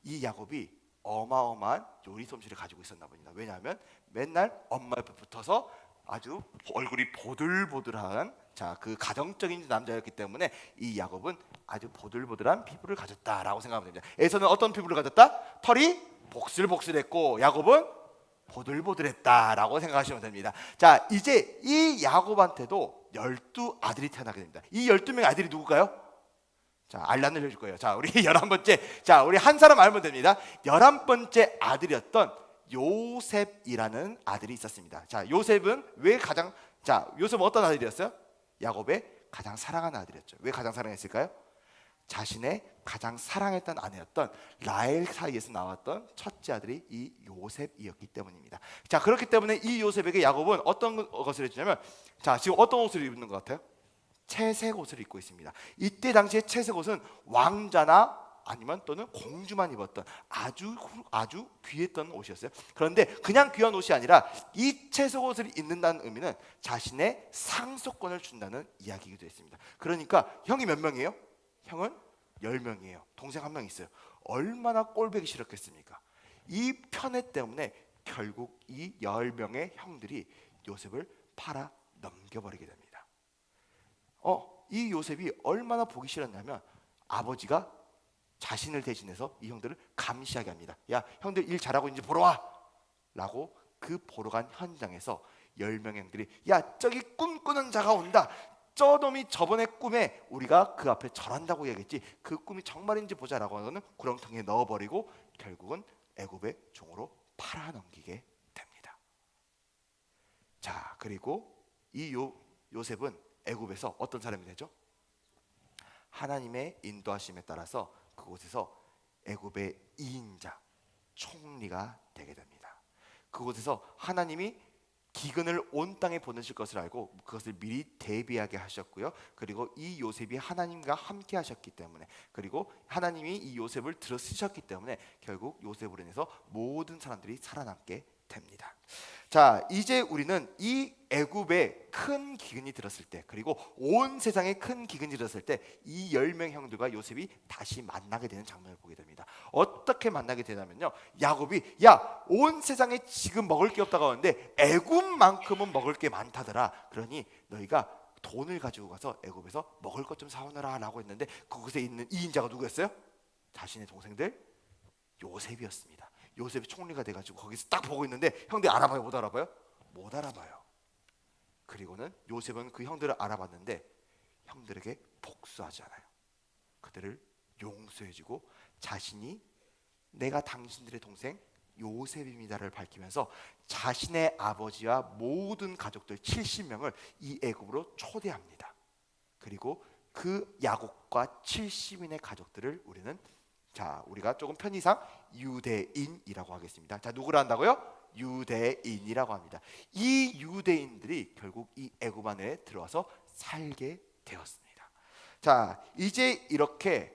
이 야곱이 어마어마한 요리 솜씨를 가지고 있었나 봅니다. 왜냐하면 맨날 엄마 옆에 붙어서 아주 얼굴이 보들보들한, 자, 그 가정적인 남자였기 때문에 이 야곱은 아주 보들보들한 피부를 가졌다라고 생각하면 됩니다. 에서는 어떤 피부를 가졌다? 털이 복슬복슬했고 야곱은 보들보들했다라고 생각하시면 됩니다. 자, 이제 이 야곱한테도 12아들이 태어나게 됩니다. 이 12명의 아들이 누굴까요? 자, 알란을 해줄 거예요. 자, 우리 11번째. 자, 우리 한 사람 알면 됩니다. 11번째 아들이었던 요셉이라는 아들이 있었습니다. 자, 요셉은 요셉은 어떤 아들이었어요? 야곱의 가장 사랑하는 아들이었죠. 왜 가장 사랑했을까요? 자신의 가장 사랑했던 아내였던 라헬 사이에서 나왔던 첫째 아들이 이 요셉이었기 때문입니다. 자, 그렇기 때문에 이 요셉에게 야곱은 어떤 것을 해주냐면, 자, 지금 어떤 옷을 입는 것 같아요? 채색 옷을 입고 있습니다. 이때 당시에 채색 옷은 왕자나 아니면 또는 공주만 입었던 아주 귀했던 옷이었어요. 그런데 그냥 귀한 옷이 아니라 이 채색 옷을 입는다는 의미는 자신의 상속권을 준다는 이야기이기도 했습니다. 그러니까 형이 몇 명이에요? 형은 10명이에요. 동생 1명 있어요. 얼마나 꼴보기 싫었겠습니까? 이 편애 때문에 결국 이 10명의 형들이 요셉을 팔아 넘겨버리게 됩니다. 이 요셉이 얼마나 보기 싫었냐면 아버지가 자신을 대신해서 이 형들을 감시하게 합니다. 야, 형들 일 잘하고 있는지 보러 와! 라고 그 보러 간 현장에서 10명의 형들이, 야, 저기 꿈꾸는 자가 온다. 저놈이 저번에 꿈에 우리가 그 앞에 절한다고 얘기했지, 그 꿈이 정말인지 보자라고 하고는 구렁텅이에 넣어버리고 결국은 애굽의 종으로 팔아넘기게 됩니다. 자, 그리고 이 요셉은 애굽에서 어떤 사람이 되죠? 하나님의 인도하심에 따라서 그곳에서 애굽의 2인자 총리가 되게 됩니다. 그곳에서 하나님이 기근을 온 땅에 보내실 것을 알고 그것을 미리 대비하게 하셨고요. 그리고 이 요셉이 하나님과 함께 하셨기 때문에, 그리고 하나님이 이 요셉을 들어 쓰셨기 때문에 결국 요셉으로 인해서 모든 사람들이 살아남게 됩니다. 자, 이제 우리는 이 애굽에 큰 기근이 들었을 때, 그리고 온 세상에 큰 기근이 들었을 때 이 10명 형들과 요셉이 다시 만나게 되는 장면을 보게 됩니다. 어떻게 만나게 되냐면요, 야곱이, 야, 온 세상에 지금 먹을 게 없다고 하는데 애굽만큼은 먹을 게 많다더라. 그러니 너희가 돈을 가지고 가서 애굽에서 먹을 것 좀 사오너라 라고 했는데, 그곳에 있는 2인자가 누구였어요? 자신의 동생들 요셉이었습니다. 요셉이 총리가 돼가지고 거기서 딱 보고 있는데 형들이 알아봐요? 못 알아봐요? 못 알아봐요. 그리고는 요셉은 그 형들을 알아봤는데 형들에게 복수하지 않아요. 그들을 용서해주고 자신이 내가 당신들의 동생 요셉입니다를 밝히면서 자신의 아버지와 모든 가족들 70명을 이 애굽으로 초대합니다. 그리고 그 야곱과 70인의 가족들을 우리가 조금 편의상 유대인이라고 하겠습니다. 자, 누구를 한다고요? 유대인이라고 합니다. 이 유대인들이 결국 이 애굽 안에 들어와서 살게 되었습니다. 자, 이제 이렇게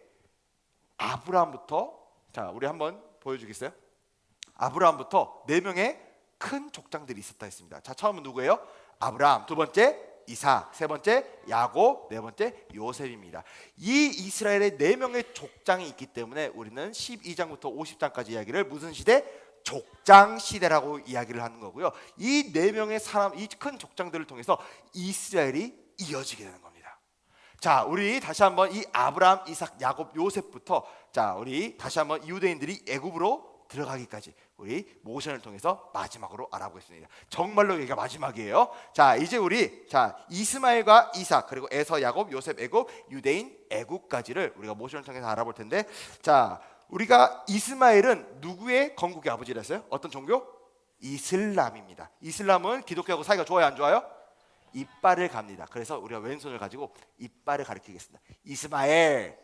아브라함부터, 자, 우리 한번 보여주겠어요? 아브라함부터 4명의 큰 족장들이 있었다 했습니다. 자, 처음은 누구예요? 아브라함, 두 번째 이삭, 세 번째 야곱, 네 번째 요셉입니다. 이 이스라엘의 4명의 족장이 있기 때문에 우리는 12장부터 50장까지 이야기를 무슨 시대? 족장 시대라고 이야기를 하는 거고요. 이 4명의 사람, 이 큰 족장들을 통해서 이스라엘이 이어지게 되는 겁니다. 자, 우리 다시 한번 이 아브라함, 이삭, 야곱, 요셉부터, 자, 우리 다시 한번 유대인들이 애굽으로 들어가기까지 우리 모션을 통해서 마지막으로 알아보겠습니다. 정말로 여기가 마지막이에요. 자, 이제 우리 이스마엘과 이삭, 그리고 에서, 야곱, 요셉, 애굽, 유대인, 애굽까지를 우리가 모션을 통해서 알아볼 텐데, 자, 우리가 이스마엘은 누구의 건국의 아버지라 했어요? 어떤 종교? 이슬람입니다. 이슬람은 기독교하고 사이가 좋아요, 안 좋아요? 이빨을 갑니다. 그래서 우리가 왼손을 가지고 이빨을 가리키겠습니다. 이스마엘.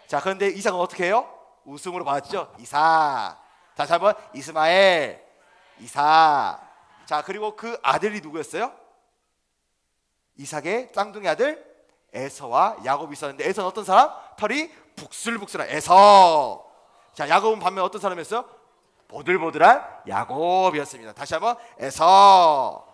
자, 그런데 이삭은 어떻게 해요? 웃음으로 받았죠? 이삭. 다시 한번 이스마엘, 이삭. 자, 그리고 그 아들이 누구였어요? 이삭의 쌍둥이 아들 에서와 야곱이 있었는데, 에서는 어떤 사람? 털이 북슬북슬한 에서. 자, 야곱은 반면 어떤 사람이었어요? 보들보들한 야곱이었습니다. 다시 한번 에서,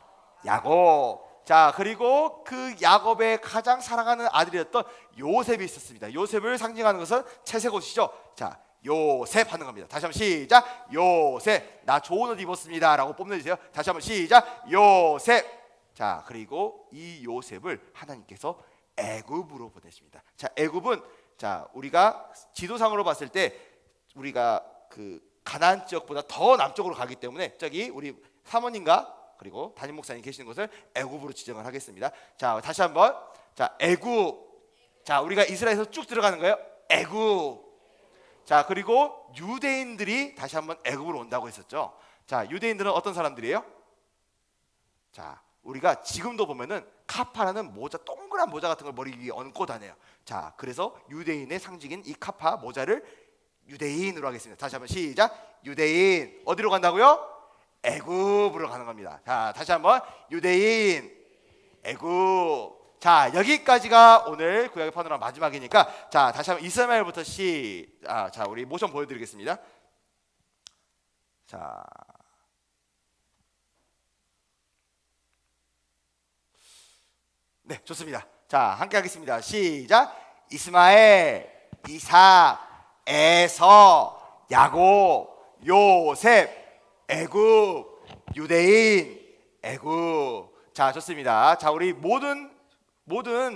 야곱. 자, 그리고 그 야곱의 가장 사랑하는 아들이었던 요셉이 있었습니다. 요셉을 상징하는 것은 채색 옷이죠. 자, 요셉 하는 겁니다. 다시 한번 시작. 요셉. 나 좋은 옷 입었습니다 라고 뽐내주세요. 다시 한번 시작. 요셉. 자, 그리고 이 요셉을 하나님께서 애굽으로 보내십니다. 자, 애굽은, 자, 우리가 지도상으로 봤을 때 우리가 그 가나안 지역보다 더 남쪽으로 가기 때문에 저기 우리 사모님과 그리고 담임 목사님 계시는 곳을 애굽으로 지정을 하겠습니다. 자, 다시 한번. 자, 애굽. 자, 우리가 이스라엘에서 쭉 들어가는 거예요. 애굽. 자, 그리고 유대인들이 다시 한번 애굽으로 온다고 했었죠. 자, 유대인들은 어떤 사람들이에요? 자, 우리가 지금도 보면은 카파라는 모자, 동그란 모자 같은 걸 머리 위에 얹고 다녀요. 자, 그래서 유대인의 상징인 이 카파 모자를 유대인으로 하겠습니다. 다시 한번 시작. 유대인. 어디로 간다고요? 애굽으로 가는 겁니다. 자, 다시 한번. 유대인, 애굽. 자, 여기까지가 오늘 구약의 파노라마 마지막이니까, 자, 다시 한번 이스마엘부터 자, 우리 모션 보여드리겠습니다. 자, 네, 좋습니다. 자, 함께 하겠습니다. 시작. 이스마엘, 이삭, 에서, 야곱, 요셉, 애굽, 유대인, 애굽. 자, 좋습니다. 자, 우리 모든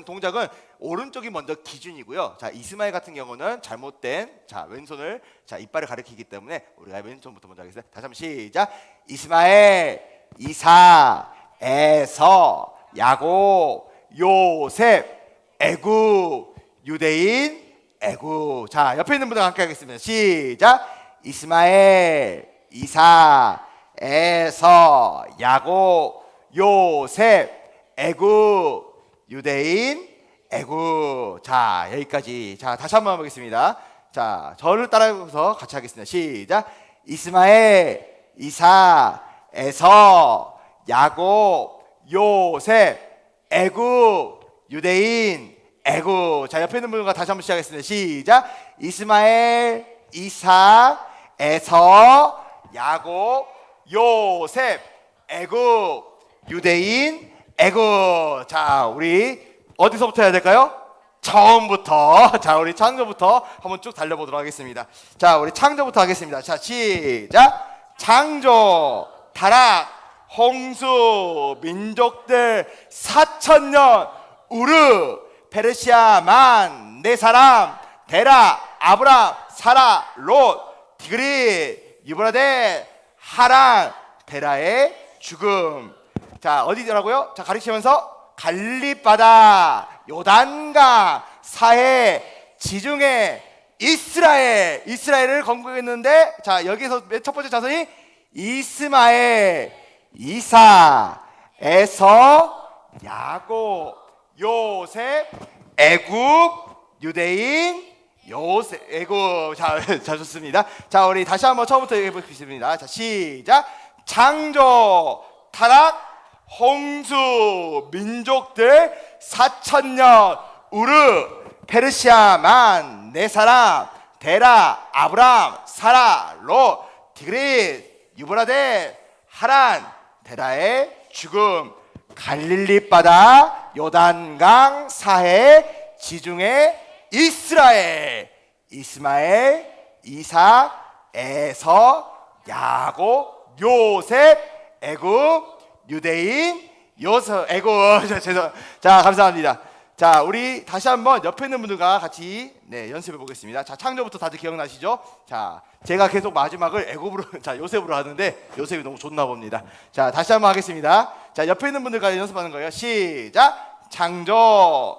동작은 오른쪽이 먼저 기준이고요. 자, 이스마엘 같은 경우는 잘못된, 자, 왼손을, 자, 이빨을 가리키기 때문에 우리가 왼손부터 먼저 하겠습니다. 다시 한번 시작. 이스마엘, 이삭, 에서, 야곱, 요셉, 애굽, 유대인, 애굽. 자, 옆에 있는 분들 함께 하겠습니다. 시작. 이스마엘, 이삭, 에서, 야곱, 요셉, 애굽, 유대인, 애굽. 자, 여기까지. 자, 다시 한번 해보겠습니다. 자, 저를 따라해서 같이 하겠습니다. 시작. 이스마엘, 이삭, 에서, 야곱, 요셉, 애굽, 유대인, 애굽. 자, 옆에 있는 분과 다시 한번 시작하겠습니다. 시작. 이스마엘, 이삭, 에서, 야곱, 요셉, 애굽, 유대인, 애굽. 자, 우리 어디서부터 해야 될까요? 처음부터. 자, 우리 창조부터 한번 쭉 달려보도록 하겠습니다. 자, 우리 창조부터 하겠습니다. 자, 시작. 창조, 타락, 홍수, 민족들 4,000년, 우르, 페르시아 만, 네 사람, 데라, 아브람, 사라, 롯, 디그리, 유브라데, 하란, 데라의 죽음. 자, 어디더라고요? 자, 가리키면서 갈립바다, 요단강, 사해, 지중해, 이스라엘을 건국했는데, 자, 여기서 첫 번째 자손이 이스마엘, 이삭, 에서, 야곱, 요셉, 애굽, 유대인, 요셉, 애굽. 자, 잘 좋습니다. 자, 우리 다시 한번 처음부터 해보겠습니다. 자, 시작. 창조, 타락, 홍수, 민족들 4,000년, 우르, 페르시아 만, 네 사람, 데라, 아브람, 사라, 롯, 디그리, 유브라데, 하란, 데라의 죽음, 갈릴리 바다, 요단강, 사해, 지중해, 이스라엘, 이스마엘, 이삭, 에서, 야곱, 요셉, 애굽, 유대인, 애굽. 자, 감사합니다. 자, 우리 다시 한번 옆에 있는 분들과 같이 연습해 보겠습니다. 자, 창조부터 다들 기억나시죠? 자, 제가 계속 마지막을 애굽으로, 자, 요셉으로 하는데 요셉이 너무 좋나 봅니다. 자, 다시 한번 하겠습니다. 자, 옆에 있는 분들과 연습하는 거예요. 시작. 창조,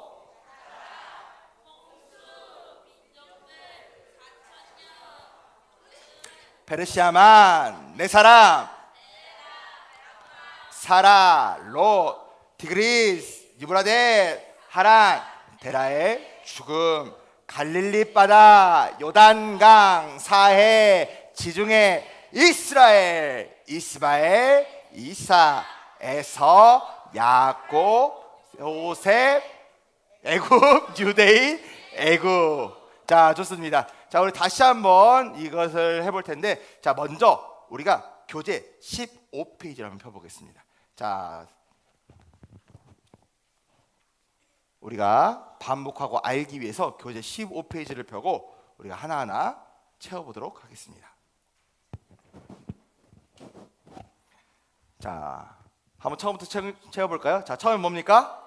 페르시아만, 네 사람, 사라, 롯, 디그리스, 유브라데, 하란, 데라의 죽음, 갈릴리 바다, 요단강, 사해, 지중해, 이스라엘, 이스마엘, 이삭, 에서, 야곱, 요셉, 애굽, 유대인, 애굽. 자, 좋습니다. 자, 우리 다시 한번 이것을 해볼 텐데, 자, 먼저 우리가 교재 15페이지를 한번 펴보겠습니다. 자, 우리가 반복하고 알기 위해서 교재 15페이지를 펴고 우리가 하나하나 채워보도록 하겠습니다. 자, 한번 처음부터 채워볼까요? 자, 처음에 뭡니까?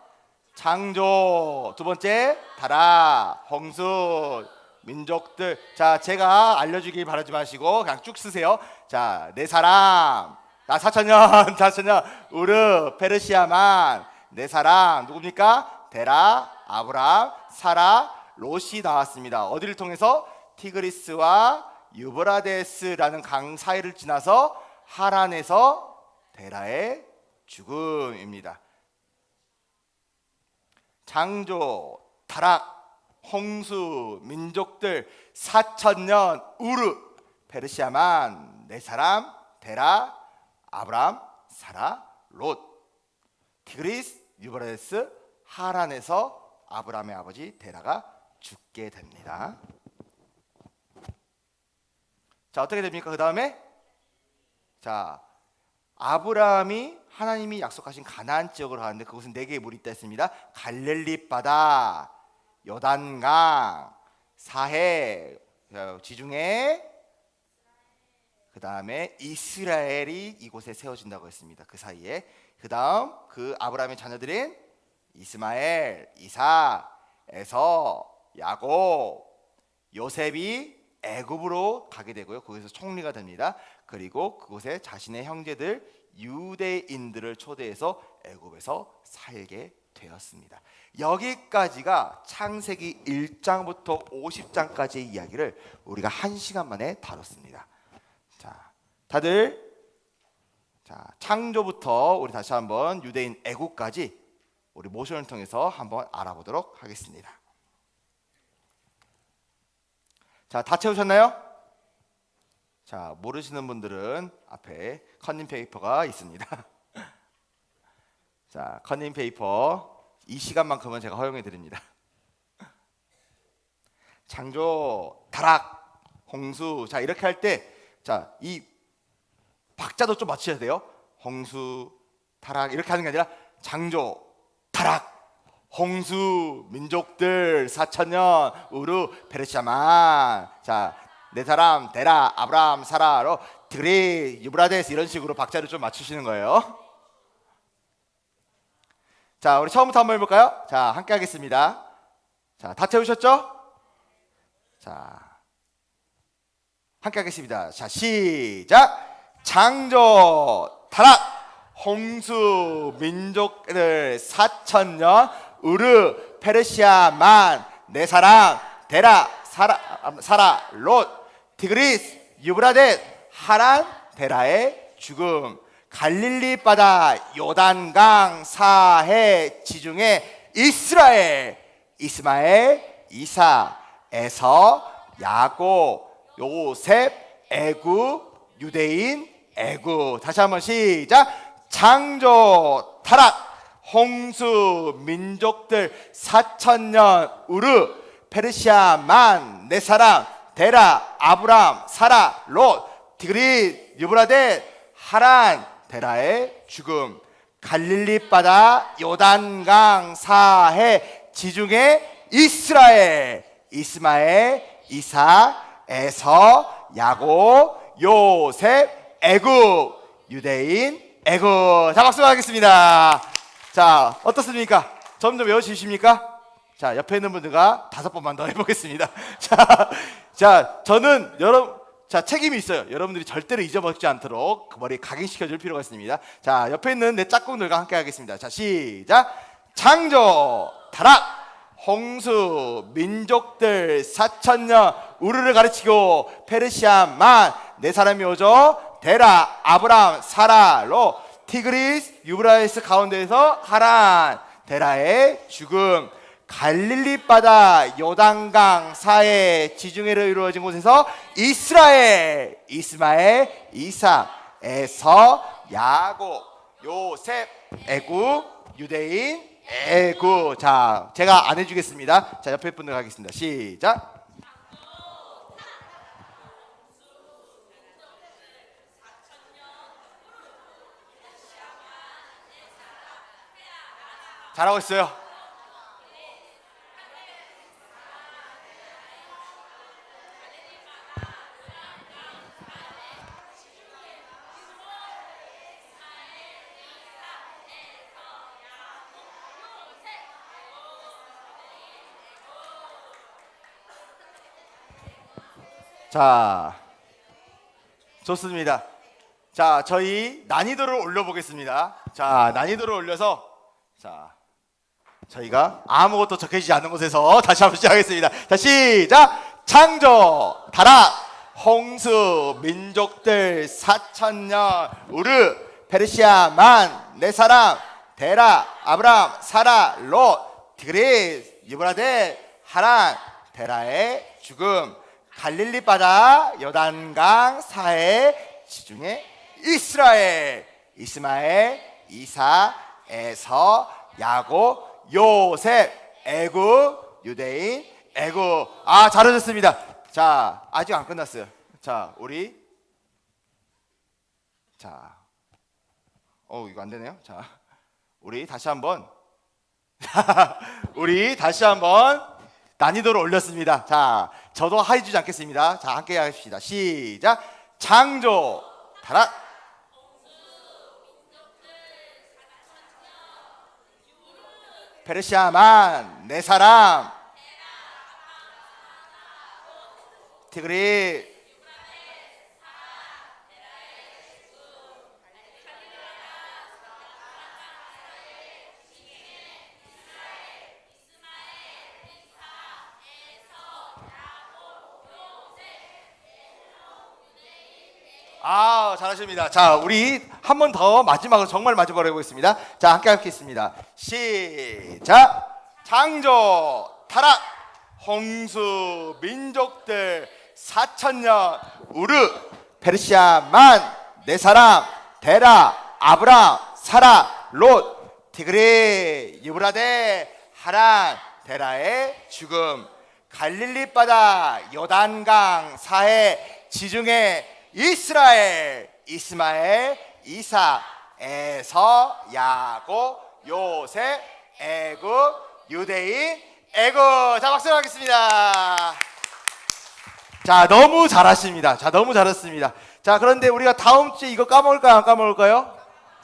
창조. 두 번째, 타락, 홍수, 민족들. 자, 제가 알려주길 바라지 마시고 그냥 쭉 쓰세요. 자, 네 사람. 나 4천년, 4천년. 우르, 페르시아만. 네 사람. 누굽니까? 데라, 아브람, 사라, 롯이 나왔습니다. 어디를 통해서? 티그리스와 유브라데스라는 강 사이를 지나서 하란에서 데라의 죽음입니다. 장조, 타락, 홍수, 민족들, 4천년, 우르, 페르시아만, 네 사람, 데라, 아브람, 사라, 롯, 티그리스, 유브라데스, 하란에서 아브람의 아버지 데라가 죽게 됩니다. 자, 어떻게 됩니까? 그 다음에 자, 아브라함이 하나님이 약속하신 가나안 지역으로 가는데 그곳은 네 개의 물이 있다 했습니다. 갈릴리 바다, 요단강, 사해, 지중해, 그 다음에 이스라엘이 이곳에 세워진다고 했습니다. 그 사이에. 그 다음 그 아브라함의 자녀들인 이스마엘, 이삭, 에서, 야곱, 요셉이 애굽으로 가게 되고요. 거기서 총리가 됩니다. 그리고 그곳에 자신의 형제들 유대인들을 초대해서 애굽에서 살게 되었습니다. 여기까지가 창세기 1장부터 50장까지의 이야기를 우리가 1시간 만에 다뤘습니다. 자, 다들 자, 창조부터 우리 다시 한번 유대인 애굽까지 우리 모션을 통해서 한번 알아보도록 하겠습니다. 자, 다 채우셨나요? 자, 모르시는 분들은 앞에 컨닝 페이퍼가 있습니다. 자, 컨닝 페이퍼 이 시간만큼은 제가 허용해 드립니다. 창조, 타락, 홍수. 자, 이렇게 할 때 자, 이 박자도 좀 맞추셔야 돼요. 홍수, 타락 이렇게 하는 게 아니라 창조, 타락, 홍수, 민족들, 4천년, 우르, 페르시아만. 자, 네 사람, 데라, 아브람, 사라, 티그리, 유브라데스 이런 식으로 박자를 좀 맞추시는 거예요. 자, 우리 처음부터 한번 해볼까요? 자, 함께 하겠습니다. 자, 다 채우셨죠? 자, 함께 하겠습니다. 자, 시작. 창조, 타락, 홍수, 민족들, 4천년, 우르, 페르시아만, 네 사람, 데라, 사라, 롯, 티그리스, 유브라데스, 하란, 데라의 죽음, 갈릴리 바다, 요단강, 사해, 지중해, 이스라엘, 이스마엘, 이삭, 에서, 야곱, 요셉, 애굽, 유대인, 애굽. 다시 한번 시작. 창조, 타락, 홍수, 민족들, 4천년, 우르, 페르시아만, 네 사람, 데라, 아브람, 사라, 롯, 티그리, 유브라데, 하란, 데라의 죽음, 갈릴리 바다, 요단강, 사해, 지중해, 이스라엘, 이스마엘, 이삭, 에서, 야곱, 요셉, 애굽, 유대인, 애굽. 자, 박수 하겠습니다. 자, 어떻습니까? 점점 외워지십니까? 자, 옆에 있는 분들과 5번만 더 해보겠습니다. 자, 저는 자, 책임이 있어요. 여러분들이 절대로 잊어먹지 않도록 그 머리에 각인시켜줄 필요가 있습니다. 자, 옆에 있는 내 짝꿍들과 함께 하겠습니다. 자, 시작. 창조, 타락, 홍수, 민족들, 4천년, 우르를 가르치고 페르시아만, 네 사람이 오죠. 데라, 아브람, 사라, 롯, 티그리스, 유브라데스 가운데에서 하란, 데라의 죽음, 갈릴리 바다, 요단강, 사해, 지중해로 이루어진 곳에서 이스라엘, 이스마엘, 이삭, 에서, 야곱, 요셉, 애굽, 유대인, 애굽. 자, 제가 안 해주겠습니다. 자, 옆에 분들 가겠습니다. 시작. 잘하고 있어요. 자, 좋습니다. 자, 저희 난이도를 올려보겠습니다. 자, 난이도를 올려서 자, 저희가 아무것도 적혀지지 않은 곳에서 다시 한번 시작하겠습니다. 자, 시작! 창조, 타락, 홍수, 민족들, 4,000년, 우르, 페르시아, 만, 네 사람, 데라, 아브람, 사라, 롯, 디그리스, 유브라데, 하란, 데라의 죽음, 갈릴리 바다, 요단강, 사해, 지중해, 이스라엘, 이스마엘, 이사, 에서, 야곱, 요셉, 애굽, 유대인, 애굽. 아, 잘하셨습니다. 자, 아직 안 끝났어요. 자, 우리 자, 이거 안 되네요. 자, 우리 다시 한번 우리 다시 한번 난이도를 올렸습니다. 자, 저도 하해주지 않겠습니다. 자, 함께 하십시다. 시작. 창조, 타락, 페르시아만, 네 사람, 티그리, 아, 잘하십니다. 자, 우리 한 번 더 마지막으로 정말 마지막으로 해보겠습니다. 자, 함께 하겠습니다. 시작. 창조, 타락, 홍수, 민족들, 4,000년, 우르, 페르시아, 만, 네 사람, 데라, 아브람, 사라, 롯, 디그리, 유브라데, 하란, 데라의 죽음, 갈릴리 바다, 요단강, 사해, 지중해, 이스라엘, 이스마엘, 이사, 에서, 야곱, 요셉, 애굽, 유대인, 애굽. 자, 박수 하겠습니다. 자, 너무 잘하십니다. 자, 너무 잘했습니다. 자, 그런데 우리가 다음 주에 이거 까먹을까요? 안 까먹을까요?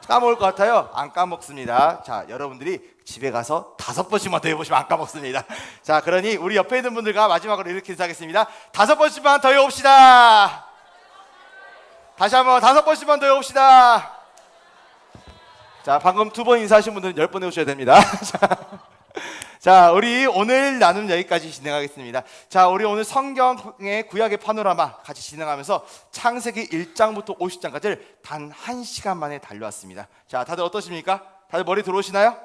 까먹을 것 같아요. 안 까먹습니다. 자, 여러분들이 집에 가서 5번씩만 더 해보시면 안 까먹습니다. 자, 그러니 우리 옆에 있는 분들과 마지막으로 이렇게 인사하겠습니다. 5번씩만 더 해봅시다. 다시 한번 5번씩만 더 해봅시다. 자, 방금 2번 인사하신 분들은 10번 해오셔야 됩니다. 자, 우리 오늘 나눔 여기까지 진행하겠습니다. 자, 우리 오늘 성경의 구약의 파노라마 같이 진행하면서 창세기 1장부터 50장까지를 단 1시간 만에 달려왔습니다. 자, 다들 어떠십니까? 다들 머리 들어오시나요?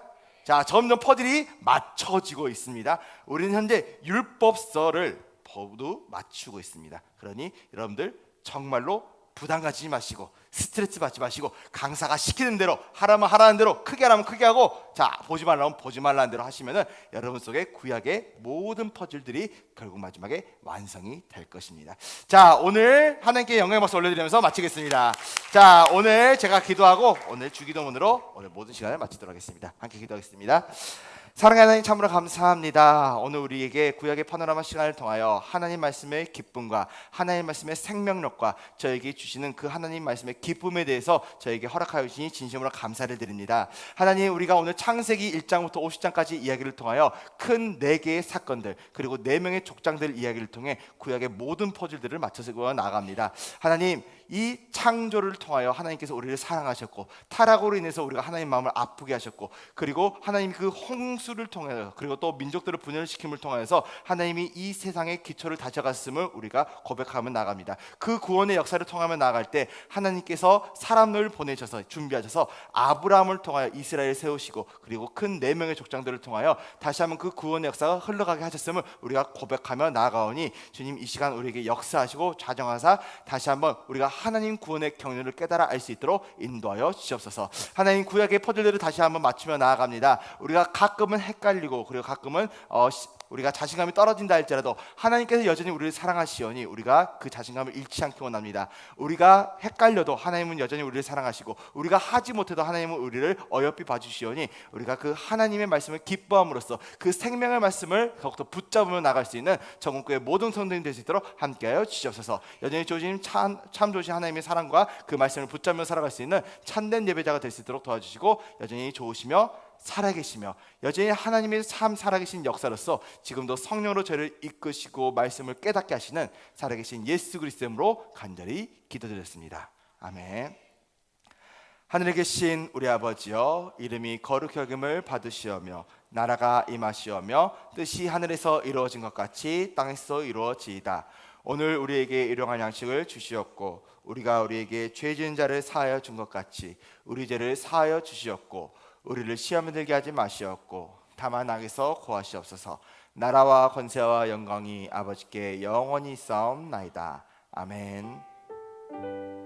자, 점점 퍼즐이 맞춰지고 있습니다. 우리는 현재 율법서를 모두 맞추고 있습니다. 그러니 여러분들 정말로 부담 가지지 마시고 스트레스 받지 마시고 강사가 시키는 대로 하라면 하라는 대로 크게 하라면 크게 하고 자 보지 말라면 보지 말라는 대로 하시면은 여러분 속에 구약의 모든 퍼즐들이 결국 마지막에 완성이 될 것입니다. 자, 오늘 하나님께 영광의 박수 올려드리면서 마치겠습니다. 자, 오늘 제가 기도하고 오늘 주기도문으로 오늘 모든 시간을 마치도록 하겠습니다. 함께 기도하겠습니다. 사랑하는 하나님 참으로 감사합니다. 오늘 우리에게 구약의 파노라마 시간을 통하여 하나님 말씀의 기쁨과 하나님 말씀의 생명력과 저에게 주시는 그 하나님 말씀의 기쁨에 대해서 저에게 허락하여 주시니 진심으로 감사를 드립니다. 하나님, 우리가 오늘 창세기 1장부터 50장까지 이야기를 통하여 큰 4개의 사건들 그리고 4명의 족장들 이야기를 통해 구약의 모든 퍼즐들을 맞춰서 나아갑니다. 하나님, 이 창조를 통하여 하나님께서 우리를 사랑하셨고 타락으로 인해서 우리가 하나님 마음을 아프게 하셨고 그리고 하나님 그 홍수를 통하여 그리고 또 민족들을 분열시킴을 통하여서 하나님이 이 세상의 기초를 다져갔음을 우리가 고백하며 나갑니다. 그 구원의 역사를 통하며 나아갈 때 하나님께서 사람을 보내셔서 준비하셔서 아브라함을 통하여 이스라엘을 세우시고 그리고 큰 4명의 족장들을 통하여 다시 한번 그 구원의 역사가 흘러가게 하셨음을 우리가 고백하며 나아가오니 주님, 이 시간 우리에게 역사하시고 좌정하사 다시 한번 우리가 하나님 구원의 경륜을 깨달아 알 수 있도록 인도하여 주시옵소서. 하나님, 구약의 퍼즐들을 다시 한번 맞추며 나아갑니다. 우리가 가끔은 헷갈리고 그리고 가끔은 우리가 자신감이 떨어진다 할지라도 하나님께서 여전히 우리를 사랑하시오니 우리가 그 자신감을 잃지 않기 원합니다. 우리가 헷갈려도 하나님은 여전히 우리를 사랑하시고 우리가 하지 못해도 하나님은 우리를 어여삐 봐주시오니 우리가 그 하나님의 말씀을 기뻐함으로써 그 생명의 말씀을 더욱더 붙잡으며 나갈 수 있는 정은교의 모든 성도님 될 수 있도록 함께하여 주시옵소서. 여전히 조심 참 좋으신 하나님의 사랑과 그 말씀을 붙잡으며 살아갈 수 있는 참된 예배자가 될 수 있도록 도와주시고 여전히 좋으시며 살아계시며 여전히 하나님의 참 살아계신 역사로서 지금도 성령으로 저를 이끄시고 말씀을 깨닫게 하시는 살아계신 예수 그리스도의 이름으로 간절히 기도드렸습니다. 아멘. 하늘에 계신 우리 아버지여, 이름이 거룩히 여김을 받으시오며 나라가 임하시오며 뜻이 하늘에서 이루어진 것 같이 땅에서 이루어지이다. 오늘 우리에게 일용할 양식을 주시옵고 우리가 우리에게 죄 지은 자를 사하여 준 것 같이 우리 죄를 사하여 주시옵고 우리를 시험에 들게 하지 마시옵고 다만 악에서 구하시옵소서. 나라와 권세와 영광이 아버지께 영원히 있사옵나이다. 아멘.